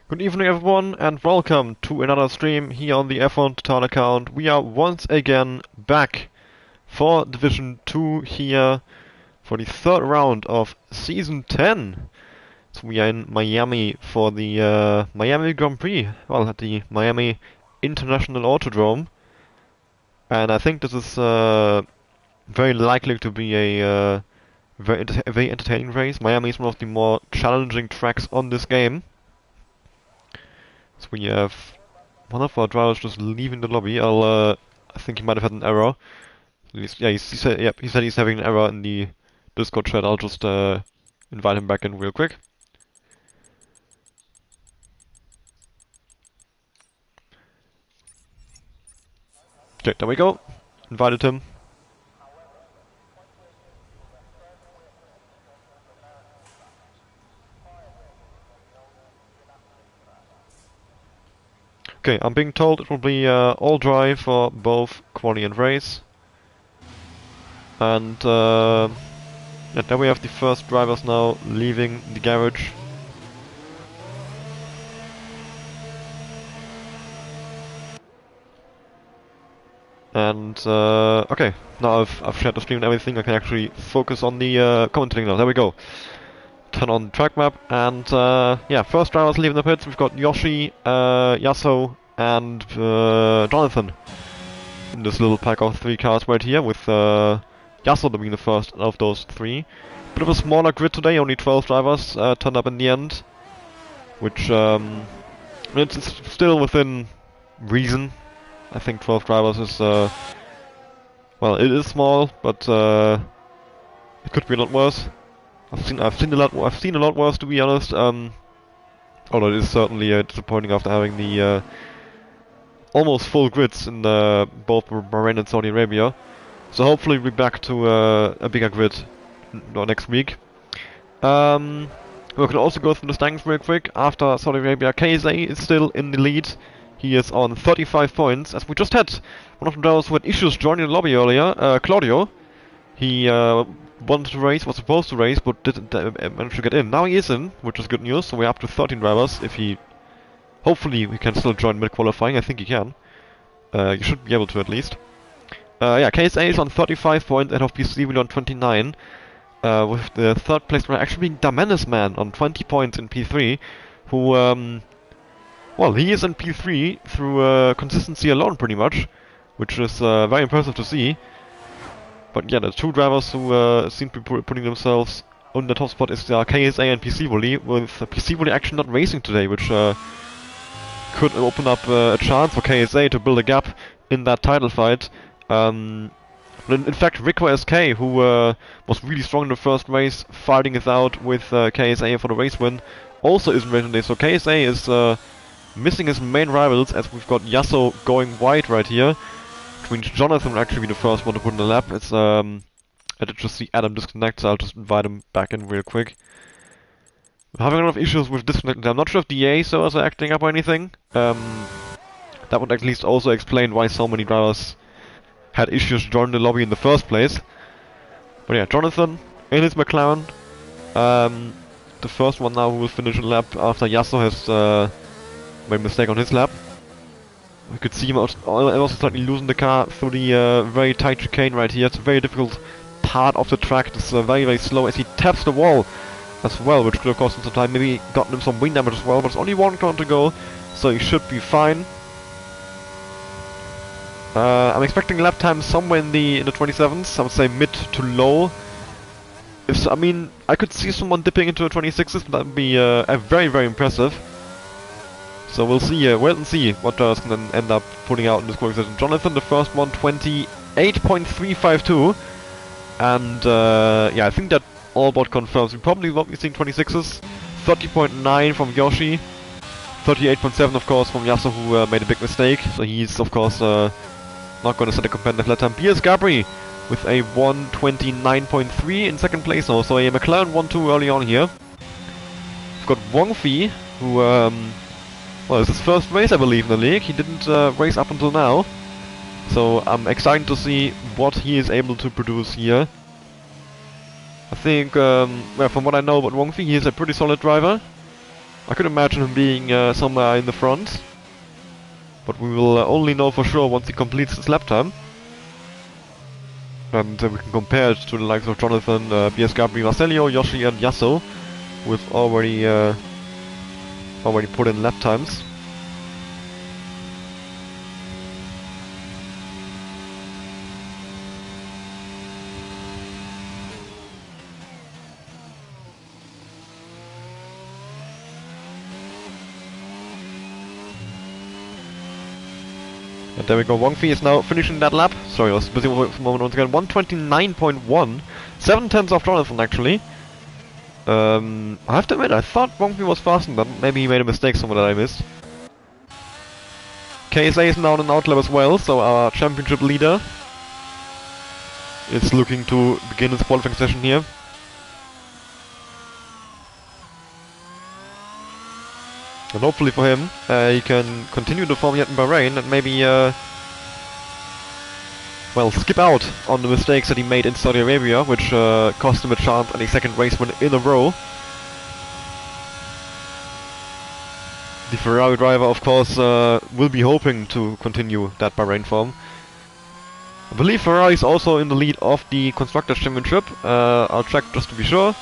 Good evening everyone and welcome to another stream here on the F1 Total account. We are once again back for Division 2 here for the third round of Season 10. So we are in Miami for the Miami Grand Prix, well at the Miami International Autodrome. And I think this is very likely to be a very entertaining race. Miami is one of the more challenging tracks on this game. So we have one of our drivers just leaving the lobby. I think he might have had an error. He said, yep, he said he's having an error in the Discord chat. I'll just invite him back in real quick. Okay, there we go. Invited him. Okay, I'm being told it will be all dry for both quali and race. And yeah, there we have the first drivers now leaving the garage. And okay, now I've shared the stream and everything, I can actually focus on the commentating now. There we go. Turn on the track map, and yeah, first drivers leaving the pits. We've got Yoshi, Yasuo, and Jonathan in this little pack of 3 cars right here, with Yasuo being the first of those 3. Bit of a smaller grid today, only 12 drivers turned up in the end, which it's still within reason. I think 12 drivers is well, it is small, but it could be a lot worse. I've seen a lot worse, to be honest. Although it is certainly disappointing after having the almost full grids in both Bahrain and Saudi Arabia. So hopefully we'll be back to a bigger grid next week. We can also go through the standings real quick. After Saudi Arabia, KSA is still in the lead. He is on 35 points, as we just had one of the drivers who had issues joining the lobby earlier, Claudio. He wanted to race, was supposed to race, but didn't manage to get in. Now he is in, which is good news, so we're up to 13 drivers. If he... Hopefully we can still join mid-qualifying, I think he can. You should be able to at least. Yeah, KSA is on 35 points, and of PC we're on 29. With the third place runner actually being Damenis Man on 20 points in P3, who, well, he is in P3 through consistency alone, pretty much, which is very impressive to see. But yeah, the 2 drivers who seem to be putting themselves on the top spot is KSA and PC Bully, with PC Bully actually not racing today, which could open up a chance for KSA to build a gap in that title fight. In fact, Rico SK, who was really strong in the first race, fighting it out with KSA for the race win, also isn't racing today. So KSA is missing his main rivals, as we've got Yasuo going wide right here, which means Jonathan will actually be the first one to put in the lap. It's I did just see Adam disconnect, so I'll just invite him back in real quick. I'm having a lot of issues with disconnecting. I'm not sure if the EA servers are acting up or anything. That would at least also explain why so many drivers had issues joining the lobby in the first place. But yeah, Jonathan in his McLaren. The first one now who will finish a lap after Yasuo has made a mistake on his lap. We could see him also slightly losing the car through the very tight chicane right here. It's a very difficult part of the track. It's very slow as he taps the wall as well, which could have cost him some time. Maybe gotten him some wing damage as well, but it's only 1 corner to go, so he should be fine. I'm expecting lap time somewhere in the 27s. I would say mid to low. If so, I mean, I could see someone dipping into the 26s, but that would be very impressive. So we'll see, wait and see what drivers can then end up putting out in this qualification. Jonathan, the first one, 28.352. And yeah, I think that all but confirms. We probably won't be seeing 26s. 30.9 from Yoshi. 38.7 of course from Yasuo, who made a big mistake. So he's of course not going to set a competitive lap time. BS Gabri with a 129.3 in second place now. So a McLaren 1-2 early on here. We've got Wongfi, who well, it's his first race, I believe, in the league. He didn't race up until now. So I'm excited to see what he is able to produce here. I think, well, from what I know about Wongfi, he is a pretty solid driver. I could imagine him being somewhere in the front, but we will only know for sure once he completes his lap time. And we can compare it to the likes of Jonathan, BS Gabri, Marcelio, Yoshi and Yasso, with already put in lap times. And there we go, Wong Fei is now finishing that lap. Sorry, I was busy for a moment once again. 129.1. 7/10 off Jonathan, actually. I have to admit, I thought Wong Fei was faster, but maybe he made a mistake somewhere that I missed. KSA is now on an outlap as well, so our championship leader is looking to begin his qualifying session here. And hopefully for him, he can continue the form yet in Bahrain and maybe, well, skip out on the mistakes that he made in Saudi Arabia, which cost him a chance at a second race win in a row. The Ferrari driver, of course, will be hoping to continue that Bahrain form. I believe Ferrari is also in the lead of the Constructors' Championship. I'll check just to be sure.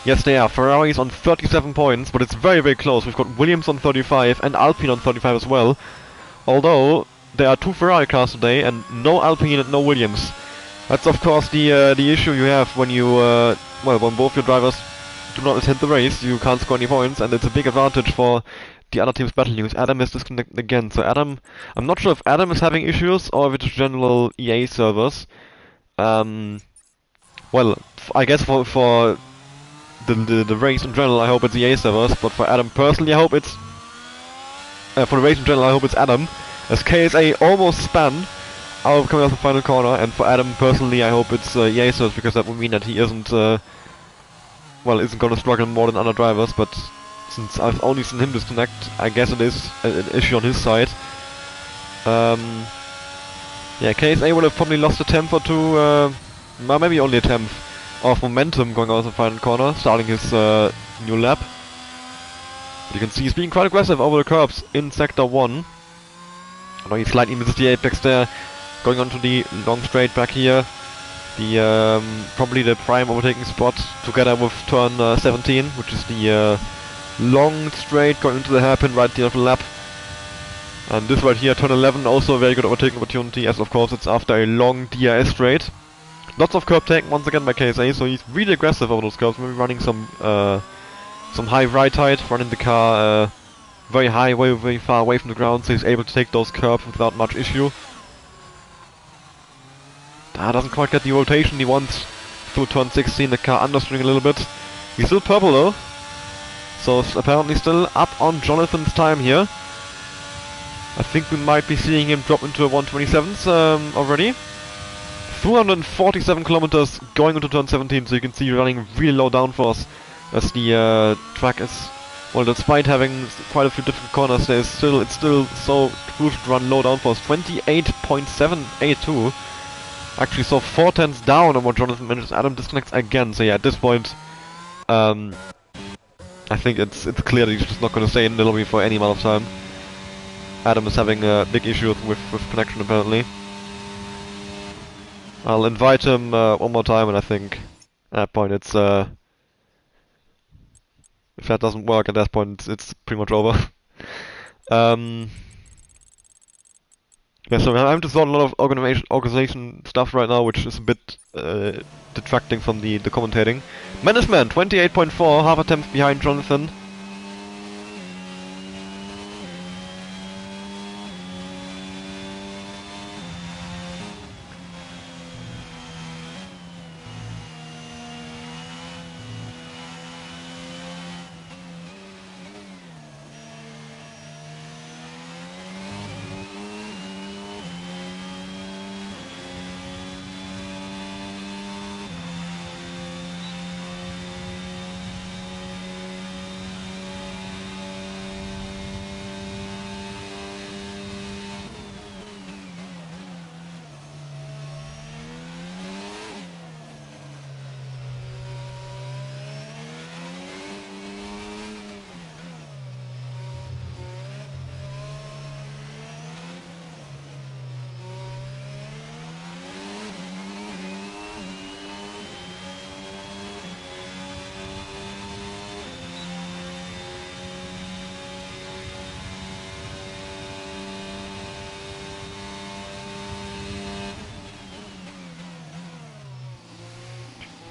Yes, they are. Ferrari is on 37 points, but it's very, very close. We've got Williams on 35 and Alpine on 35 as well. Although, there are 2 Ferrari cars today and no Alpine and no Williams. That's of course the issue you have when you, well, when both your drivers do not attend the race, you can't score any points, and it's a big advantage for the other team's battle news. Adam is disconnected again, so Adam, I'm not sure if Adam is having issues or if it's general EA servers. Well, I guess for the race in general, I hope it's EA servers, but for Adam personally, I hope it's... for the race in general, I hope it's Adam, as KSA almost spun out coming off the final corner, and for Adam personally, I hope it's EA servers, because that would mean that he isn't, well, isn't gonna struggle more than other drivers, but since I've only seen him disconnect, I guess it is an issue on his side. Yeah, KSA would have probably lost a tenth or two, well, maybe only a tenth of momentum going out of the final corner, starting his new lap. But you can see he's being quite aggressive over the curbs in Sector 1. Although he slightly misses the apex there, going onto the long straight back here. The probably the prime overtaking spot together with turn 17, which is the long straight going into the hairpin right at the end of the lap. And this right here, turn 11, also a very good overtaking opportunity, as of course it's after a long DRS straight. Lots of curb taken once again by KSA, so he's really aggressive over those curbs, maybe running some high right height, running the car very high, very far away from the ground, so he's able to take those curbs without much issue. Doesn't quite get the rotation he wants through turn 16, the car understeering a little bit. He's still purple though, so it's apparently still up on Jonathan's time here. I think we might be seeing him drop into a 127s already. 247 kilometers going into turn 17, so you can see running really low downforce as the track is, well, despite having quite a few different corners, it's still so crucial to run low downforce. 28.782. Actually, so 4 tenths down on what Jonathan mentions. Adam disconnects again, so yeah, at this point, I think it's clear that he's just not going to stay in the lobby for any amount of time. Adam is having big issues with connection apparently. I'll invite him one more time, and I think at that point it's if that doesn't work at that point it's pretty much over. Yeah, so I'm just on a lot of organization stuff right now, which is a bit detracting from the commentating. Management 28.4, half a tenth behind Jonathan.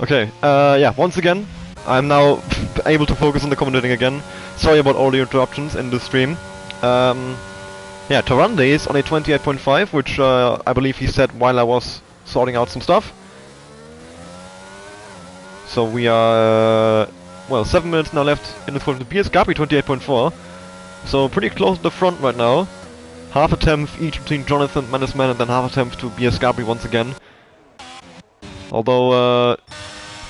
Okay, yeah, once again, I'm now able to focus on the commentating again. Sorry about all the interruptions in the stream. Yeah, Tarande is on a 28.5, which I believe he said while I was sorting out some stuff. So we are, well, 7 minutes now left in the front of the PS Gabi 28.4. So pretty close to the front right now. Half a tenth each between Jonathan, Mannesman, and then half a tenth to BS Gabri once again. Although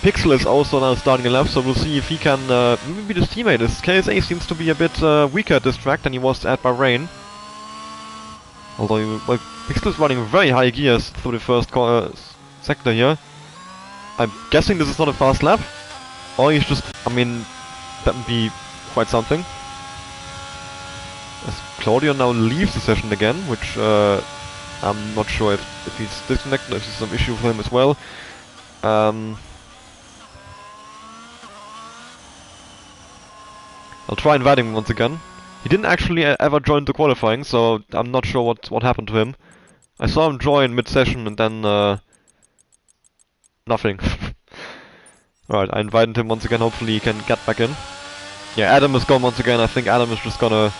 Pixel is also now starting a lap, so we'll see if he can maybe beat his teammate. His KSA seems to be a bit weaker at this track than he was at Bahrain. Although well, Pixel is running very high gears through the first sector here. I'm guessing this is not a fast lap. Or he's just, I mean, that would be quite something. As Claudio now leaves the session again, which I'm not sure if he's disconnected, if there's some issue with him as well. I'll try inviting him once again. He didn't actually ever join the qualifying, so I'm not sure what happened to him. I saw him join mid-session and then nothing. Alright, I invited him once again, hopefully he can get back in. Yeah, Adam is gone once again. I think Adam is just gonna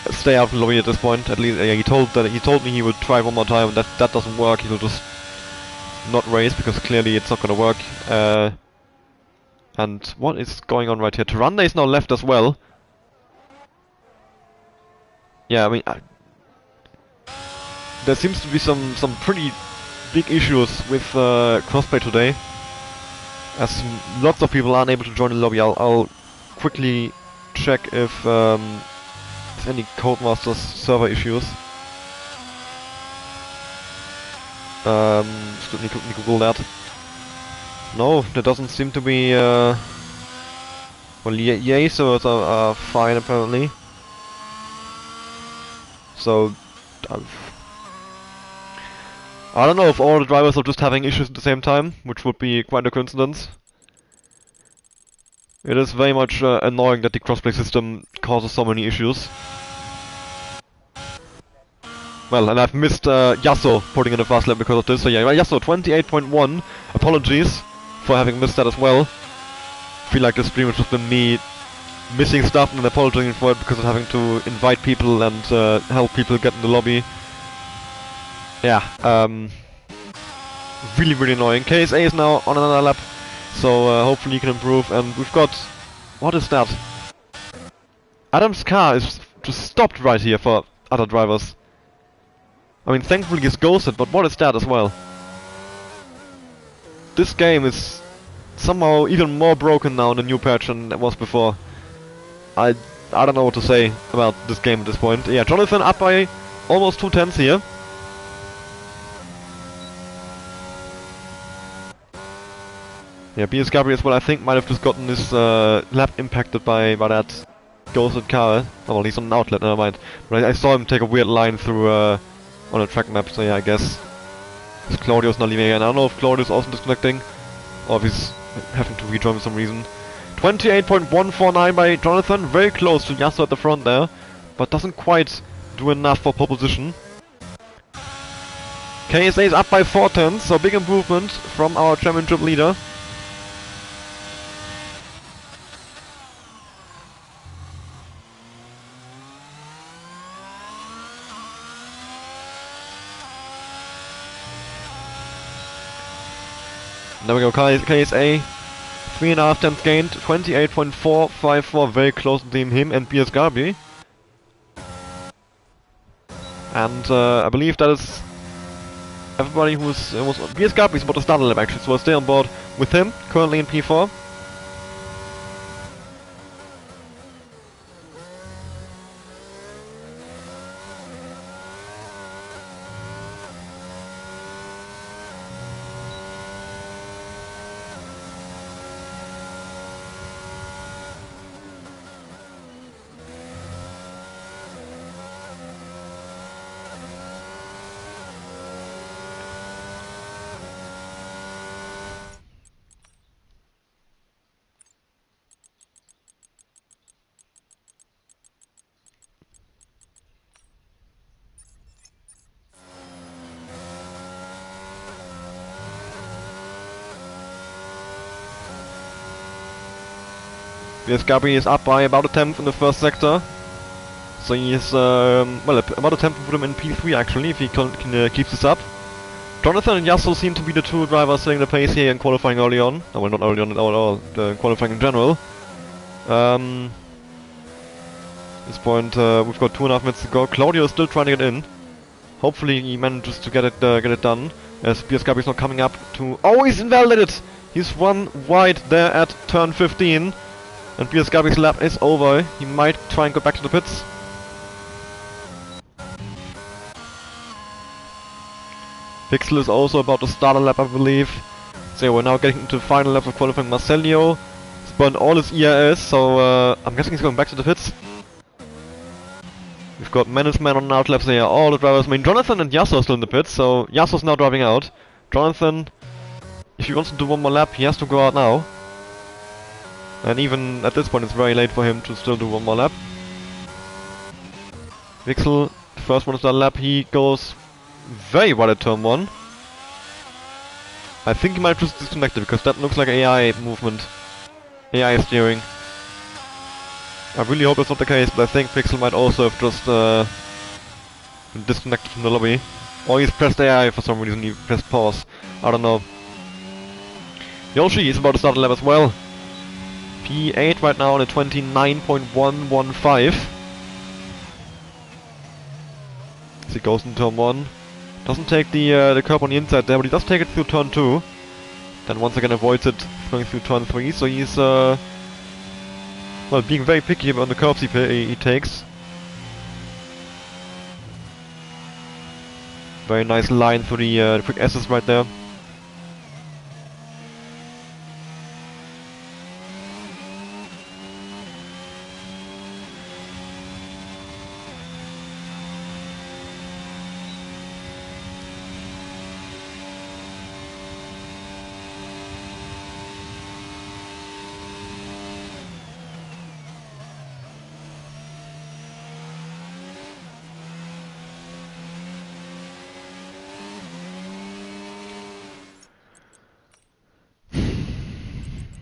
stay out in the lobby at this point. At least he told me he would try one more time, and that doesn't work. He'll just not race because clearly it's not gonna work. And what is going on right here? Tarande is now left as well. Yeah, I mean, there seems to be some pretty big issues with crossplay today, as lots of people aren't able to join the lobby. I'll quickly check if there's any Codemasters server issues. Just need to Google that. No, there doesn't seem to be. Well, EA servers are fine apparently. So, I don't know if all the drivers are just having issues at the same time, which would be quite a coincidence. It is very much annoying that the crossplay system causes so many issues. Well, and I've missed Yasuo putting in a fast lap because of this, so yeah, Yasuo 28.1, apologies for having missed that as well. Feel like this stream has just been me missing stuff and apologizing for it because of having to invite people and help people get in the lobby. Yeah, really, really annoying. KSA is now on another lap, so hopefully he can improve. And we've got... what is that? Adam's car is just stopped right here for other drivers. I mean, thankfully it's ghosted, but what is that as well? This game is somehow even more broken now in the new patch than it was before. I don't know what to say about this game at this point. Yeah, Jonathan up by almost 2 tenths here. Yeah, BS Gabriel as well, I think, might have just gotten his lap impacted by that ghosted car. Oh, well, he's on an outlet, never mind. But I saw him take a weird line through on a track map, so yeah, I guess Claudio's not leaving again. I don't know if Claudio's also disconnecting, or if he's having to rejoin for some reason. 28.149 by Jonathan, very close to Yasuo at the front there, but doesn't quite do enough for pole position. KSA is up by 4 tenths, so big improvement from our championship leader. There we go, KSA, 3.5 tenths gained, 28.454, very close to him and BS Garby. And I believe that is everybody who was BS Garby is about to start a lap actually, so we'll stay on board with him, currently in P4. BS Gabri is up by about a tenth in the first sector. So he's, well, about a tenth to put him in P3 actually, if he keeps this up. Jonathan and Yasso seem to be the two drivers setting the pace here in qualifying early on. Oh, well, not early on at all, qualifying in general. At this point, we've got 2.5 minutes to go. Claudio is still trying to get in. Hopefully he manages to get it done. As BS Gabri is not coming up to... Oh, he's invalidated! He's one wide there at turn 15. And BS Gabri's lap is over. He might try and go back to the pits. Pixel is also about to start a lap, I believe. So we're now getting into the final lap of qualifying. Marcelio has burned all his ERS, so I'm guessing he's going back to the pits. We've got Menace Man on out laps here, all the drivers. I mean, Jonathan and Yasso are still in the pits, so Yasso's now driving out. Jonathan, if he wants to do one more lap, he has to go out now. And even at this point, it's very late for him to still do one more lap. Vixel, first one to start lap, he goes very wide at turn 1. I think he might just disconnect it, because that looks like AI movement. AI steering. I really hope that's not the case, but I think Pixel might also have just been disconnected from the lobby. Or he's pressed AI for some reason, he pressed pause. I don't know. Yoshi is about to start the lap as well. P8 right now on a 29.115. As he goes into turn 1. Doesn't take the curb on the inside there, but he does take it through turn 2. Then once again avoids it going through turn 3, so he's well, being very picky on the curbs he takes. Very nice line through the quick S's right there.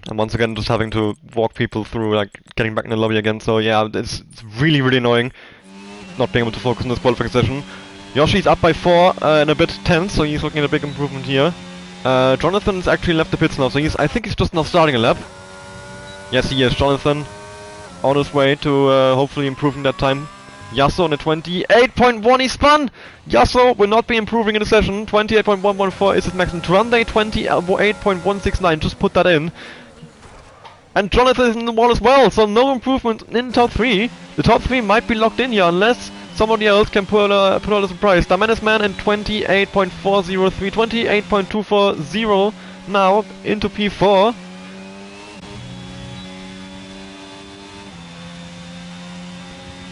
And once again, just having to walk people through, like, getting back in the lobby again, so yeah, it's really, really annoying not being able to focus on this qualifying session. Yoshi's up by 4 and a bit tense, so he's looking at a big improvement here. Jonathan's actually left the pits now, so I think he's just now starting a lap. Yes, he is. Jonathan on his way to hopefully improving that time. Yasso on a 28.1, he spun! Yasso will not be improving in the session. 28.114 is his maximum. Durande 28.169, just put that in. And Jonathan is in the wall as well, so no improvement in top 3. The top 3 might be locked in here unless somebody else can pull out a surprise. Diamondus Man in 28.403, 28.240 now into P4.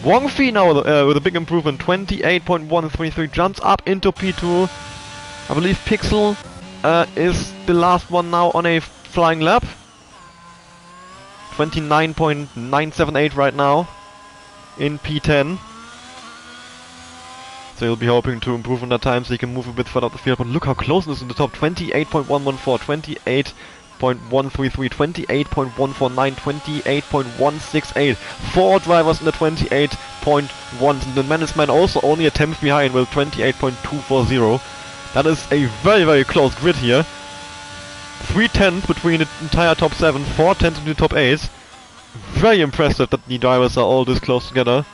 Wong Fei now with a big improvement, 28.133, jumps up into P2. I believe Pixel is the last one now on a flying lap. 29.978 right now in P10. So he'll be hoping to improve on that time so he can move a bit further up the field. But look how close it is in the top. 28.114, 28.133, 28.149, 28.168. 4 drivers in the 28.1s. And the Menace Man also only a tenth behind with 28.240. That is a very, very close grid here. 3 tenths between the entire top 7, 4 tenths between the top 8. Very impressive that the drivers are all this close together.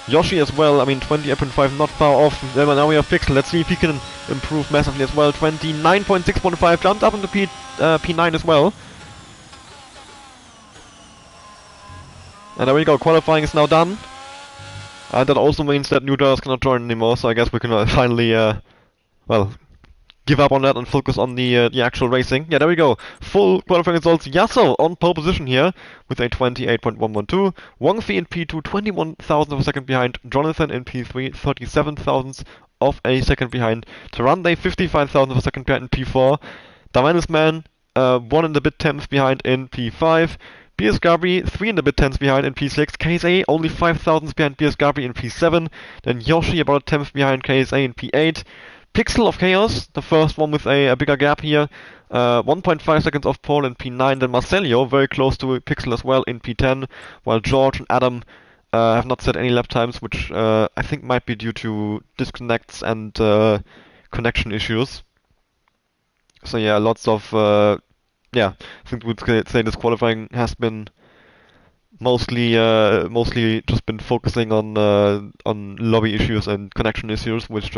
Yoshi as well, I mean 28.5 not far off. Now we have Pixel, let's see if he can improve massively as well. 29.615, jumped up into P9 as well. And there we go, qualifying is now done. And that also means that new drivers cannot join anymore, so I guess we can finally, well, give up on that and focus on the actual racing. Yeah, there we go. Full qualifying results. Yasso on pole position here with a 28.112. Wong Fei in P2, 21 thousandths of a second behind. Jonathan in P3, 37 thousandths of a second behind. Durande, 55 thousandths of a second behind in P4. Diamondus Man, 1 and a bit tenths behind in P5. BS Gabri, 3 and a bit tenths behind in P6. KSA, only 5 thousandths behind BS Gabri in P7. Then Yoshi, about a tenth behind KSA in P8. Pixel of Chaos, the first one with a bigger gap here. 1.5 seconds off Paul in P9, then Marcelio, very close to Pixel as well in P10, while George and Adam have not set any lap times, which I think might be due to disconnects and connection issues. So yeah, lots of, yeah, I think we'd say this qualifying has been mostly just been focusing on lobby issues and connection issues, which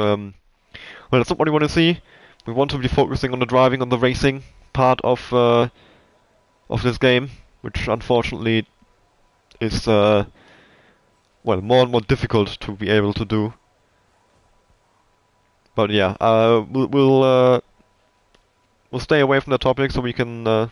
well, that's not what we want to see. We want to be focusing on the driving, on the racing part of this game, which unfortunately is well, more and more difficult to be able to do. But yeah, we'll stay away from the topic so we can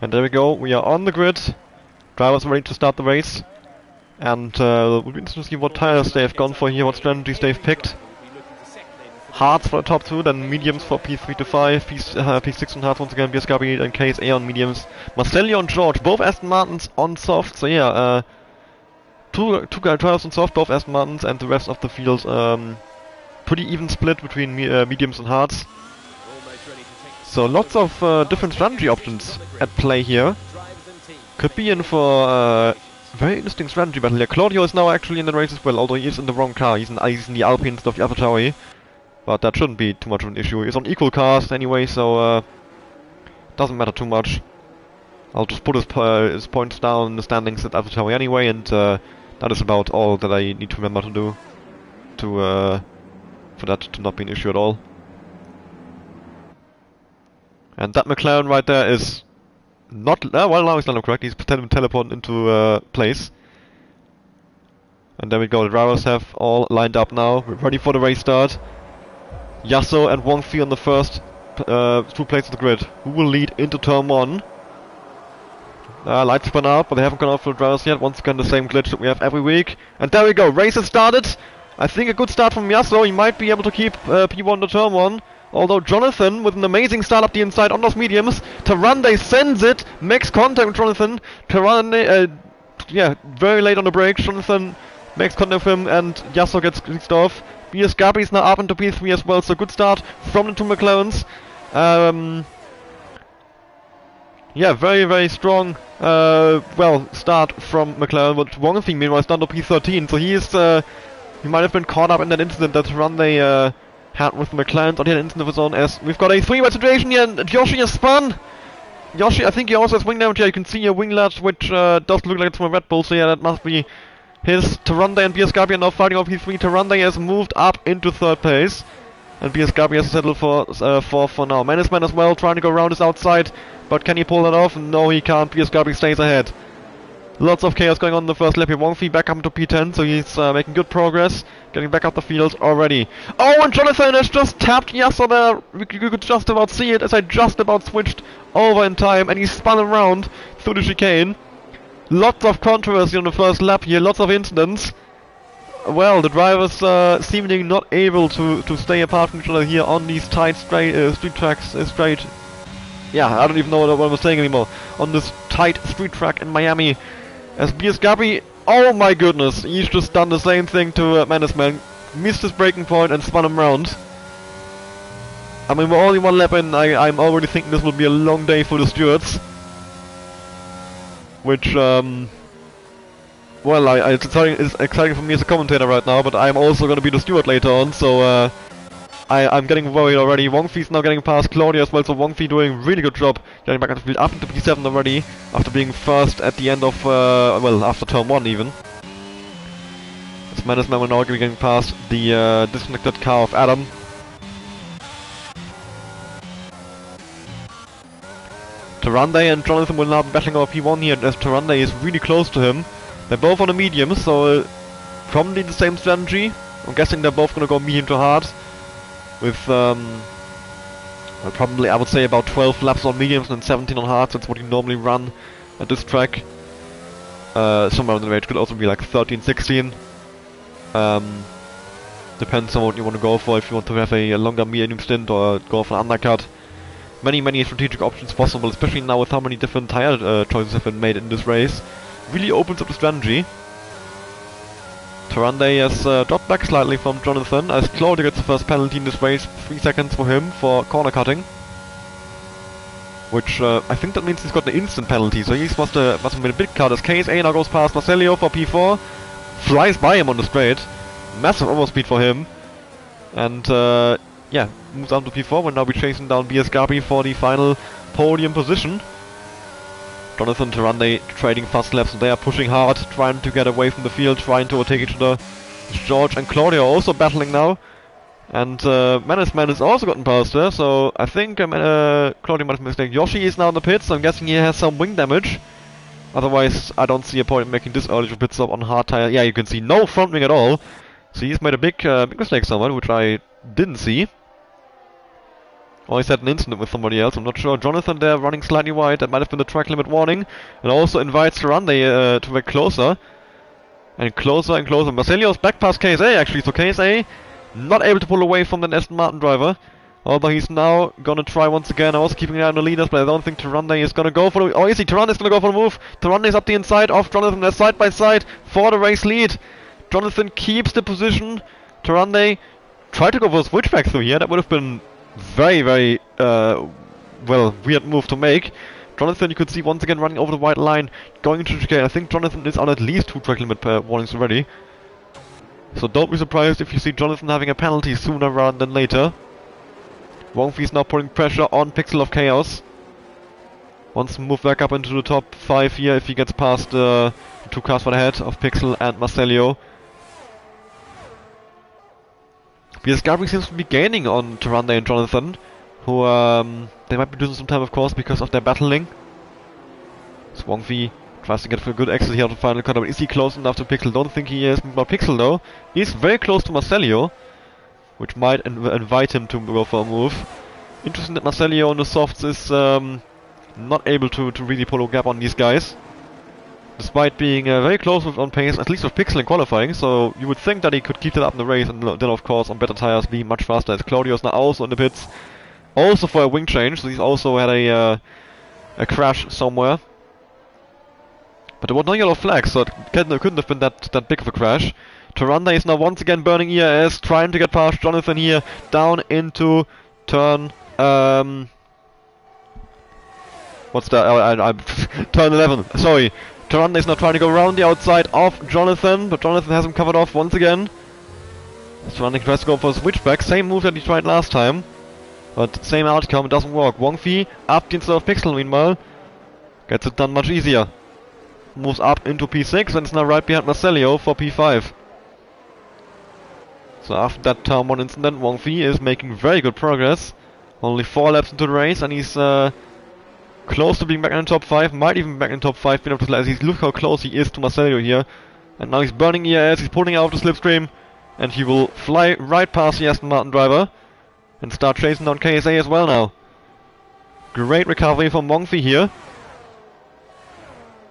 And there we go, we are on the grid. Drivers are ready to start the race. And we'll be interested to see what tires they've gone for here, what strategies they've picked. Hards for the top two, then mediums for P3 to 5, P6 on hards once again, Biascabi and KSA on mediums. Marcelio and George, both Aston Martins on soft, so yeah, two drivers on soft, both Aston Martins, and the rest of the field pretty even split between mediums and hards. So lots of different strategy options at play here. Could be in for a very interesting strategy battle here. Claudio is now actually in the race as well, although he is in the wrong car. He's in the Alpine instead of the AlphaTauri. But that shouldn't be too much of an issue. He's on equal cars anyway, so doesn't matter too much. I'll just put his points down in the standings at AlphaTauri anyway, and that is about all that I need to remember to do for that to not be an issue at all. And that McLaren right there is not... well, now he's not correct. He's teleported into place. And there we go. The drivers have all lined up now. We're ready for the race start. Yasso and Wang Fi on the first two places of the grid. Who will lead into turn 1? Lights have gone out, but they haven't gone out for the drivers yet. Once again, the same glitch that we have every week. And there we go. Race has started. I think a good start from Yasso. He might be able to keep P1 to turn 1. Although Jonathan, with an amazing start up the inside on those mediums, Tarande sends it, makes contact with Jonathan. Tarande, yeah, very late on the brakes. Jonathan makes contact with him, and Yasso gets kicked off. Biascabi is now up into P3 as well, so good start from the two McLarens. Yeah, very, very strong, well, start from McLaren, but Wang Fi meanwhile is down to P13, so he is, he might have been caught up in that incident that Tarande had with McLaren, or he had an incident of his own, as we've got a three-way situation here, and Yoshi is spun! Yoshi, I think he also has wing damage here. You can see a winglet, which does look like it's from a Red Bull, so yeah, that must be his. Tarande and Biascabi are now fighting over P3. Tarande has moved up into third place, and Biascabi has settled for fourth for now. Menaceman as well, trying to go around his outside, but can he pull that off? No, he can't. Biascabi stays ahead. Lots of chaos going on in the first lap here. Wang Fi back up into P10, so he's making good progress, getting back up the field already. Oh, and Jonathan has just tapped Yasso there. You could just about see it as I just about switched over in time, and he spun around through the chicane. Lots of controversy on the first lap here, lots of incidents. Well, the drivers seemingly not able to stay apart from each other here on these tight street tracks, yeah, I don't even know what I'm saying anymore. On this tight street track in Miami. As Biascabi, oh my goodness, he's just done the same thing to Menaceman. Missed his braking point and spun him round. I mean, we're only one lap in. I'm already thinking this will be a long day for the stewards. Which, well, it's exciting for me as a commentator right now, but I'm also going to be the steward later on, so I'm getting worried already. Wong Fi's now getting past Claudia as well, so Wong Fi doing a really good job getting back into the field up into P7 already, after being first at the end of, well, after turn 1 even. As Mannesman will now be getting past the disconnected car of Adam. Tyrande and Jonathan will now be battling over P1 here, as Tyrande is really close to him. They're both on the medium, so probably the same strategy. I'm guessing they're both gonna go medium to hard. With, well, probably I would say about 12 laps on mediums and 17 on hards. That's what you normally run at this track. Somewhere in the range, could also be like 13, 16. Depends on what you want to go for, if you want to have a longer medium stint or go for an undercut. Many strategic options possible, especially now with how many different tire choices have been made in this race. Really opens up the strategy. Tyrande has dropped back slightly from Jonathan, as Claudia gets the first penalty in this race, 3 seconds for him for corner cutting. Which, I think that means he's got an instant penalty, so he must have made a big cut, as KSA now goes past Marcelio for P4. Flies by him on the straight. Massive overspeed for him. And, yeah, moves on to P4, will now be chasing down BS Gabi for the final podium position. Jonathan, Tyrande trading fast laps, they are pushing hard, trying to get away from the field, trying to overtake each other. George and Claudia are also battling now. And Mannesman has also gotten past her, so I think Claudia might have mistaken. Yoshi is now in the pits, so I'm guessing he has some wing damage. Otherwise, I don't see a point in making this early pit stop on hard tire. Yeah, you can see no front wing at all. So he's made a big mistake somewhere, which I didn't see. Or he's had an incident with somebody else, I'm not sure. Jonathan there running slightly wide, that might have been the track limit warning. And also invites Tyrande to get closer. And closer and closer. Marcelio's back past KSA actually, so KSA not able to pull away from the Aston Martin driver. Although he's now gonna try once again, also keeping an eye on the leaders, but I don't think Tyrande is gonna go for the... Oh, is he? Tyrande is gonna go for the move. Tyrande is up the inside of Jonathan, they're side by side for the race lead. Jonathan keeps the position. Tyrande tried to go for a switchback through here, that would have been very, well, weird move to make. Jonathan, you could see once again running over the white line, going into the chicane. I think Jonathan is on at least 2 track limit warnings already. So don't be surprised if you see Jonathan having a penalty sooner rather than later. Wong Fi is now putting pressure on Pixel of Chaos. Wants to move back up into the top 5 here if he gets past the 2 cars for the head of Pixel and Marcelio. BS Gabi seems to be gaining on Tyrande and Jonathan, who they might be losing some time, of course, because of their battling. So Wong Fi tries to get for a good exit here on the final corner, but is he close enough to Pixel? Don't think he is. But Pixel, though, he's very close to Marcelio, which might invite him to go for a move. Interesting that Marcelio on the softs is not able to really pull a gap on these guys. Despite being very close on pace, at least with Pixel in qualifying, so you would think that he could keep that up in the race and then of course on better tires be much faster, as Claudio's now also in the pits. Also for a wing change, so he's also had a crash somewhere. But there was no yellow flag, so it couldn't have been that big of a crash. Tyrande is now once again burning ERS, trying to get past Jonathan here, down into turn... what's that? Turn 11, sorry. Tyrande is now trying to go around the outside of Jonathan, but Jonathan has him covered off once again. Tyrande tries to go for a switchback, same move that he tried last time. But same outcome, it doesn't work. Wong Fi up the inside of Pixel meanwhile. Gets it done much easier. Moves up into P6 and is now right behind Marcelio for P5. So after that turn 1 incident, Wong Fi is making very good progress. Only 4 laps into the race and he's close to being back in the top 5, might even be back in the top 5, as look how close he is to Marcelio here. And now he's burning ERS, he's pulling out the slipstream, and he will fly right past the Aston Martin driver and start chasing down KSA as well now. Great recovery from Wong Fi here.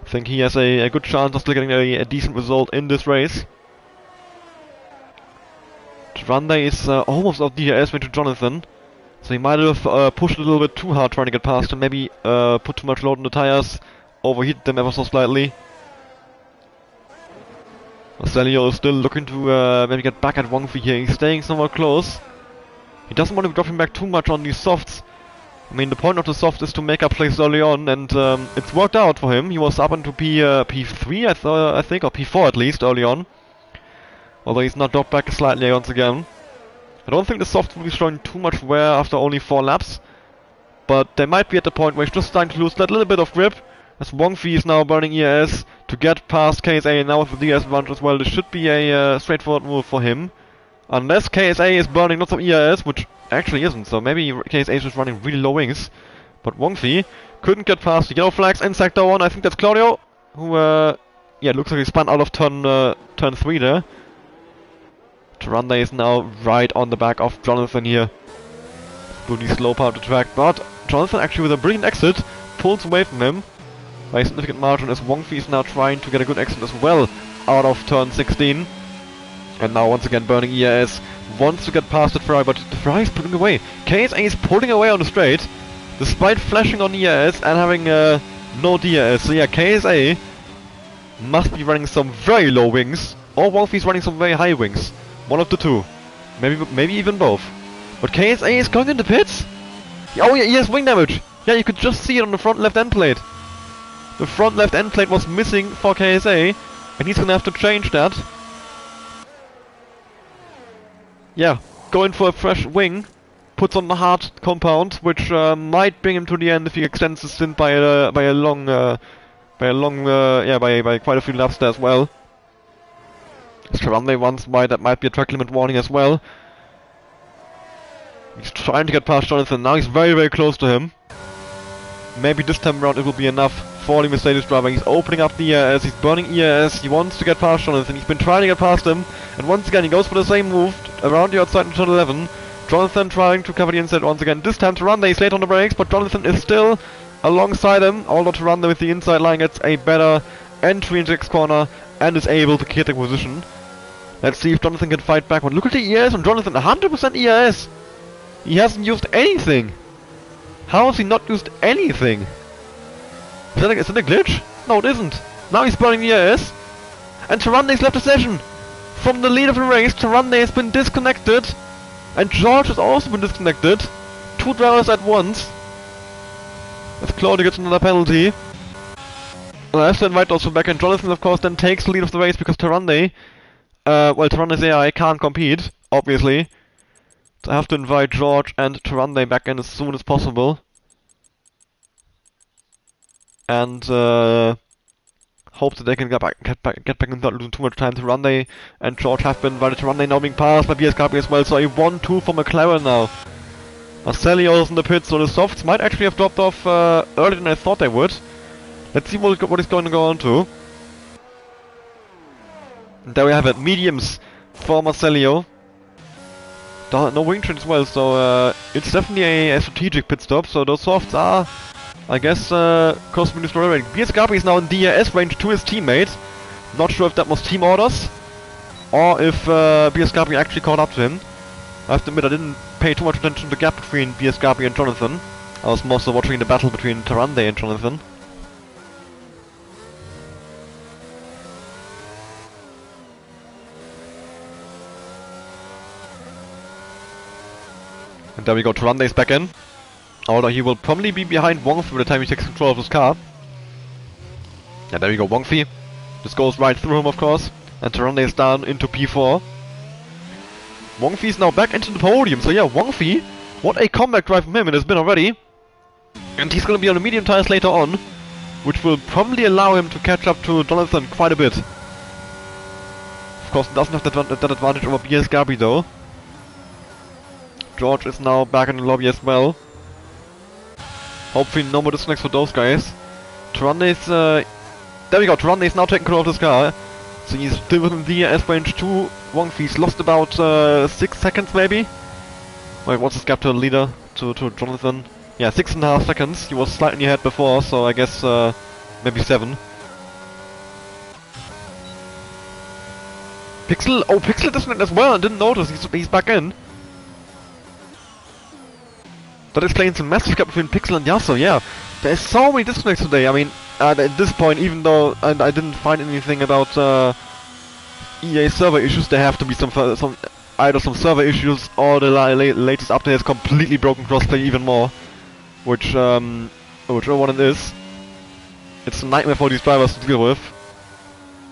I think he has a good chance of still getting a decent result in this race. Tyrande is almost out DRS into Jonathan. So he might have pushed a little bit too hard trying to get past him, maybe put too much load on the tires, overheated them ever so slightly. Marcelio is still looking to maybe get back at Wong Fi here, he's staying somewhat close. He doesn't want to drop him back too much on these softs. I mean, the point of the soft is to make up plays early on, and it's worked out for him. He was up into P3, I think, or P4 at least, early on. Although he's now dropped back slightly once again. I don't think the soft will be showing too much wear after only 4 laps. But they might be at the point where he's just starting to lose that little bit of grip. As Wongfi is now burning ERS to get past KSA, and now with the DS advantage as well, this should be a straightforward move for him. Unless KSA is burning lots of ERS, which actually isn't, so maybe KSA is just running really low wings. But Wongfi couldn't get past the yellow flags in Sector 1. I think that's Claudio, who, yeah, looks like he spun out of turn 3 there. Tyrande is now right on the back of Jonathan here. Really slow part of the track, but Jonathan actually with a brilliant exit pulls away from him by a significant margin, as Wongfi is now trying to get a good exit as well out of turn 16. And now once again burning ERS, wants to get past the Ferrari, but the Ferrari is pulling away. KSA is pulling away on the straight, despite flashing on ERS and having no DRS. So yeah, KSA must be running some very low wings, or Wongfi is running some very high wings. One of the two. Maybe even both. But KSA is going into pits? Oh yeah, he has wing damage! Yeah, you could just see it on the front left end plate. The front left end plate was missing for KSA, and he's gonna have to change that. Yeah, going for a fresh wing, puts on the hard compound, which might bring him to the end if he extends the stint by quite a few laps there as well. Tyrande once wide, that might be a track limit warning as well. He's trying to get past Jonathan, now he's very, very close to him. Maybe this time around it will be enough for the Mercedes driver. He's opening up the ERS, he's burning ERS, he wants to get past Jonathan, he's been trying to get past him, and once again he goes for the same move around the outside in turn 11. Jonathan trying to cover the inside once again. This time Tyrande is late on the brakes, but Jonathan is still alongside him, although Tyrande with the inside line gets a better entry into X corner and is able to get the position. Let's see if Jonathan can fight back. But look at the ERS on Jonathan, 100% ERS! He hasn't used anything! How has he not used anything? Is that a glitch? No, it isn't. Now he's burning the ERS. And Tyrande's left the session! From the lead of the race, Tyrande has been disconnected. And George has also been disconnected. 2 drivers at once. As Claudio gets another penalty. And I have to invite also back, and Jonathan of course then takes the lead of the race because Tyrande, Tyrande's AI can't compete, obviously. So I have to invite George and Tyrande back in as soon as possible. And hope that they can get back and not losing too much time. Tyrande and George have been invited. Tyrande now being passed by BSKP as well, so a 1-2 for McLaren now. Marcelio's in the pits, so the softs might actually have dropped off earlier than I thought they would. Let's see what he's going to go on to. And there we have it, mediums for Marcelio. No wing change as well, so it's definitely a strategic pit stop, so those softs are, I guess, costing me the rating. BSKP is now in DRS range to his teammate. Not sure if that was team orders, or if BSKP actually caught up to him. I have to admit I didn't pay too much attention to the gap between BSKP and Jonathan. I was mostly watching the battle between Tyrande and Jonathan. And there we go, Tyrande is back in. Although he will probably be behind Wongfi by the time he takes control of his car. And there we go, Wongfi. This goes right through him, of course. And Tyrande is down into P4. Wongfi is now back into the podium. So yeah, Wongfi, what a comeback drive from him it has been already. And he's going to be on the medium tires later on, which will probably allow him to catch up to Jonathan quite a bit. Of course, doesn't have that advantage over BSKP though. George is now back in the lobby as well. Hopefully no more disconnects for those guys. Tyrande is, there we go, Tyrande is now taking control of this car. So he's still within the S range 2. Wongfi's lost about 6 seconds maybe. Wait, what's his gap to the leader, to Jonathan? Yeah, 6.5 seconds. He was slightly ahead before, so I guess maybe 7. Pixel, oh, Pixel disconnected as well, I didn't notice, he's back in. That explains the massive gap between Pixel and Yasuo, yeah. There's so many disconnects today, I mean, at this point, even though I didn't find anything about EA server issues, there have to be some either some server issues or the latest update has completely broken crossplay even more. Whichever one it is. It's a nightmare for these drivers to deal with.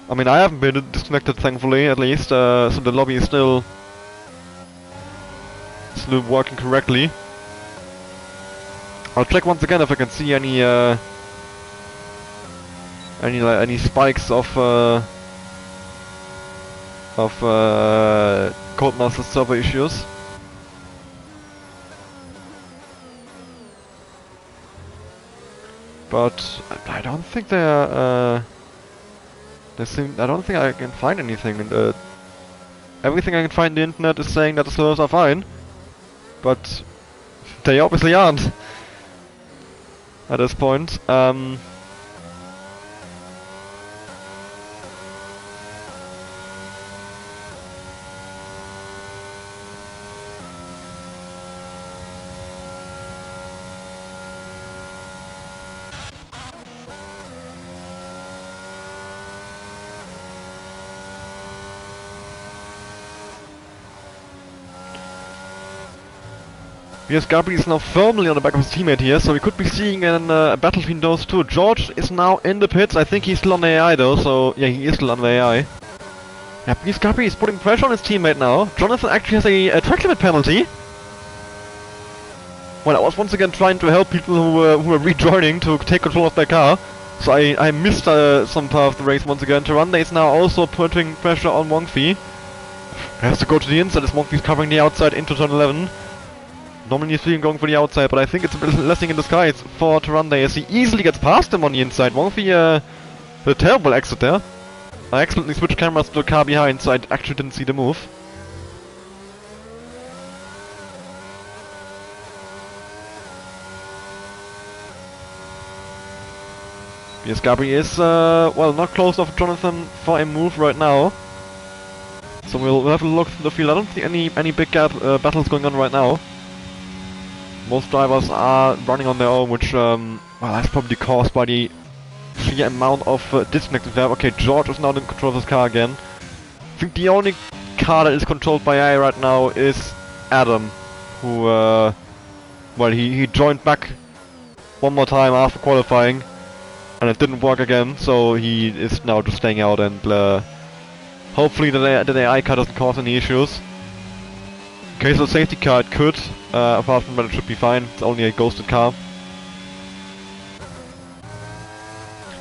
I mean, I haven't been disconnected, thankfully, at least, so the lobby is still working correctly. I'll check once again if I can see any spikes of Codemaster server issues. But I don't think they're I don't think I can find anything. And, everything I can find on the internet is saying that the servers are fine, but they obviously aren't at this point. Yes, Gabri is now firmly on the back of his teammate here, so we could be seeing a battle between those two. George is now in the pits. I think he's still on the AI though, so yeah, he is still on the AI. Yeah, because Gabri is putting pressure on his teammate now. Jonathan actually has a track limit penalty. Well, I was once again trying to help people who were rejoining to take control of their car, so I missed some part of the race once again. Tyrande is now also putting pressure on Wongfi. Has to go to the inside as Wongfi is covering the outside into turn 11. Normally you see him going for the outside, but I think it's a blessing in disguise for Tyrande as he easily gets past him on the inside. Wongfi, a terrible exit there. I accidentally switched cameras to the car behind, so I actually didn't see the move. Yes, Gabri is, well, not close off Jonathan for a move right now. So we'll have a look through the field. I don't see any big battles going on right now. Most drivers are running on their own, which, well, that's probably caused by the sheer amount of disconnected there. Okay, George is now in control of his car again. I think the only car that is controlled by AI right now is Adam, who, well, he joined back one more time after qualifying, and it didn't work again, so he is now just staying out, and hopefully the AI car doesn't cause any issues. In case of safety car, it could. Apart from that, it should be fine. It's only a ghosted car.